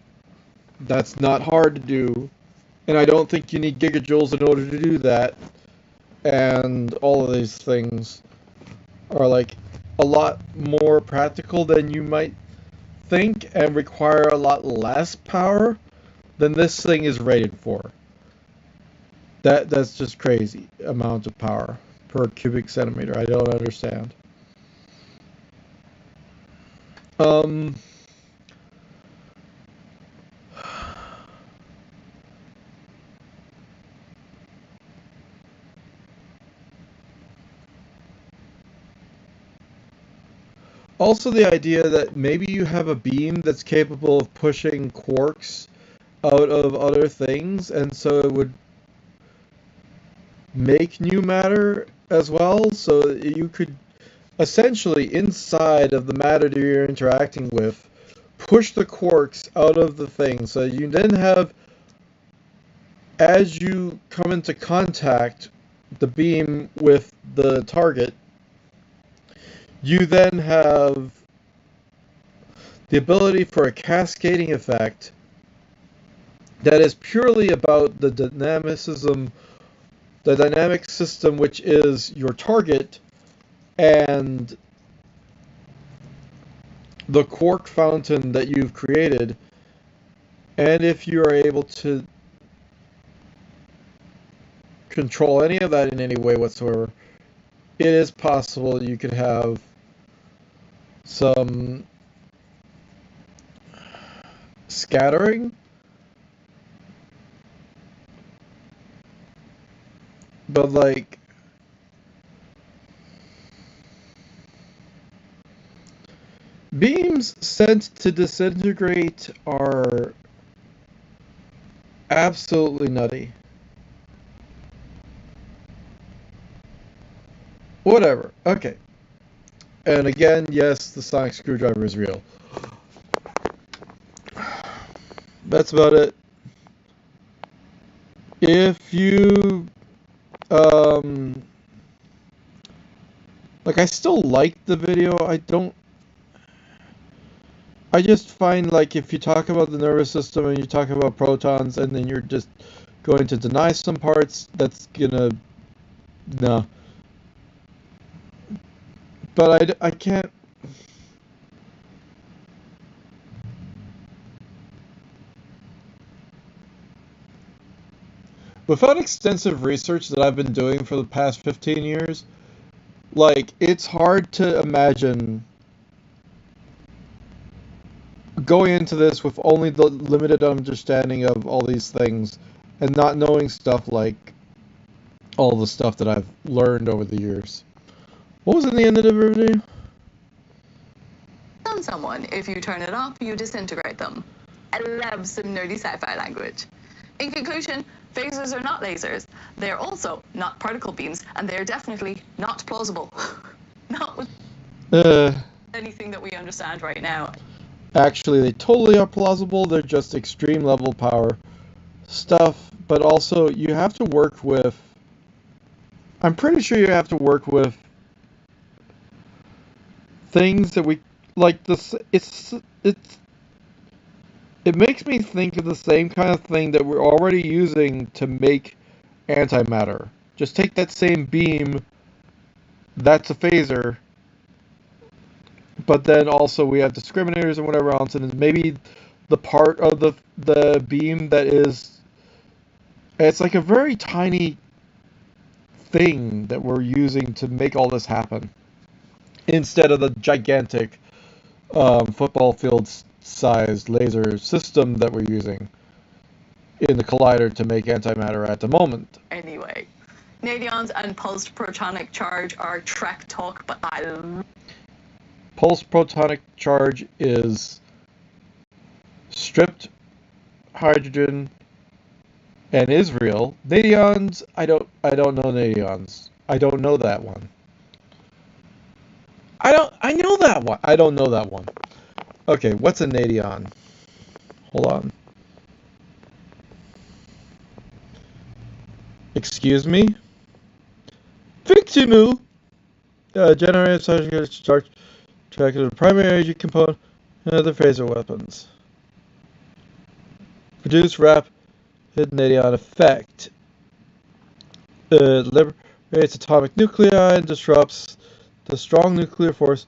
That's not hard to do, and I don't think you need gigajoules in order to do that. And all of these things are like a lot more practical than you might think, and require a lot less power than this thing is rated for. That's just crazy amount of power per cubic centimeter. I don't understand. Also, the idea that maybe you have a beam that's capable of pushing quarks out of other things, and so it would make new matter as well, so you could essentially, inside of the matter that you're interacting with, push the quarks out of the thing. So you then have, as you come into contact the beam with the target, you then have the ability for a cascading effect that is purely about the dynamicism, the dynamic system, which is your target, and the quark fountain that you've created. And if you are able to control any of that in any way whatsoever, it is possible you could have some scattering, but like beams sent to disintegrate are absolutely nutty. Whatever. Okay. And again, yes, the sonic screwdriver is real. That's about it. If you like, I still like the video. I just find, like, if you talk about the nervous system and you talk about protons and then you're just going to deny some parts, that's gonna, no. But I can't. Without extensive research that I've been doing for the past 15 years, like, it's hard to imagine going into this with only the limited understanding of all these things and not knowing stuff like all the stuff that I've learned over the years. What was in the end of the review? On someone, if you turn it up, you disintegrate them. I love some nerdy sci-fi language. In conclusion, phasers are not lasers. They're also not particle beams, and they're definitely not plausible. Not with anything that we understand right now. Actually, they totally are plausible. They're just extreme level power stuff, but also you have to work with. I'm pretty sure you have to work with things that we like. It makes me think of the same kind of thing that we're already using to make antimatter. Just take that same beam, that's a phaser, but then also we have discriminators and whatever else, and maybe the part of the beam that is, it's like a very tiny thing that we're using to make all this happen, instead of the gigantic football field sized laser system that we're using in the collider to make antimatter at the moment. Anyway, nadions and pulsed protonic charge are Trek talk, but Pulsed protonic charge is stripped hydrogen and is real. Nadions, I don't know nadions. I don't know that one. I know that one. I don't know that one. Okay, what's a nadion? Hold on. Excuse me? Victimu! Generated such charge track of the primary energy component and other phaser weapons. Produce rapid nadion effect. Liberates atomic nuclei and disrupts the strong nuclear force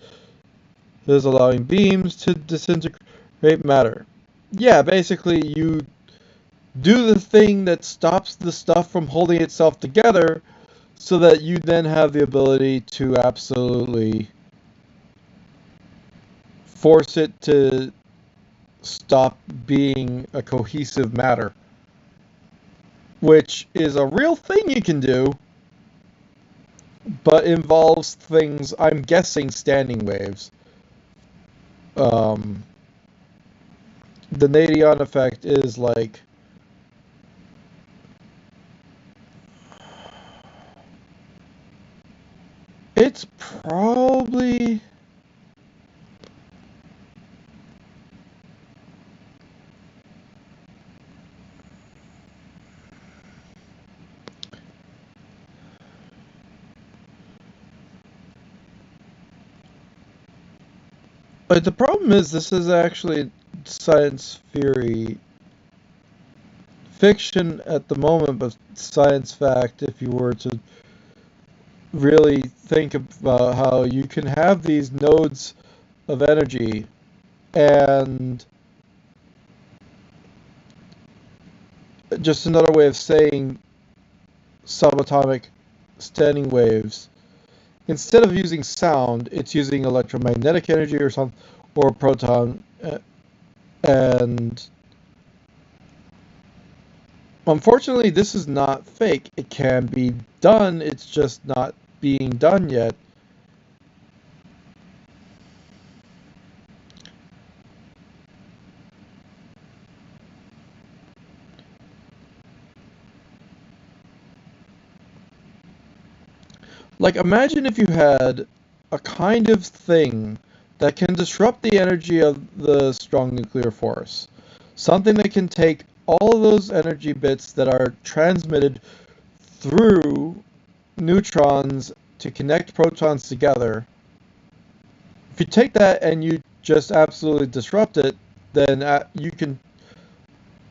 that is allowing beams to disintegrate matter. Yeah, basically you do the thing that stops the stuff from holding itself together so that you then have the ability to absolutely force it to stop being a cohesive matter, which is a real thing you can do, but involves things, I'm guessing, standing waves. The nadion effect is like, it's probably but the problem is this is actually science theory fiction at the moment, but science fact if you were to really think about how you can have these nodes of energy and just another way of saying subatomic standing waves instead of using sound, it's using electromagnetic energy or some or proton, and unfortunately, this is not fake. It can be done. It's just not being done yet. Like, imagine if you had a kind of thing that can disrupt the energy of the strong nuclear force. Something that can take all of those energy bits that are transmitted through neutrons to connect protons together. If you take that and you just absolutely disrupt it, then you can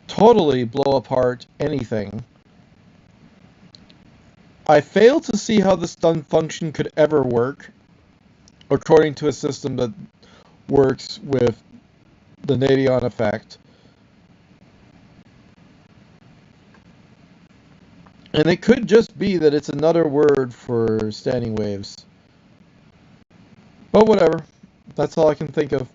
totally blow apart anything. I fail to see how the stun function could ever work according to a system that works with the Nadion effect. And it could just be that it's another word for standing waves. But whatever. That's all I can think of.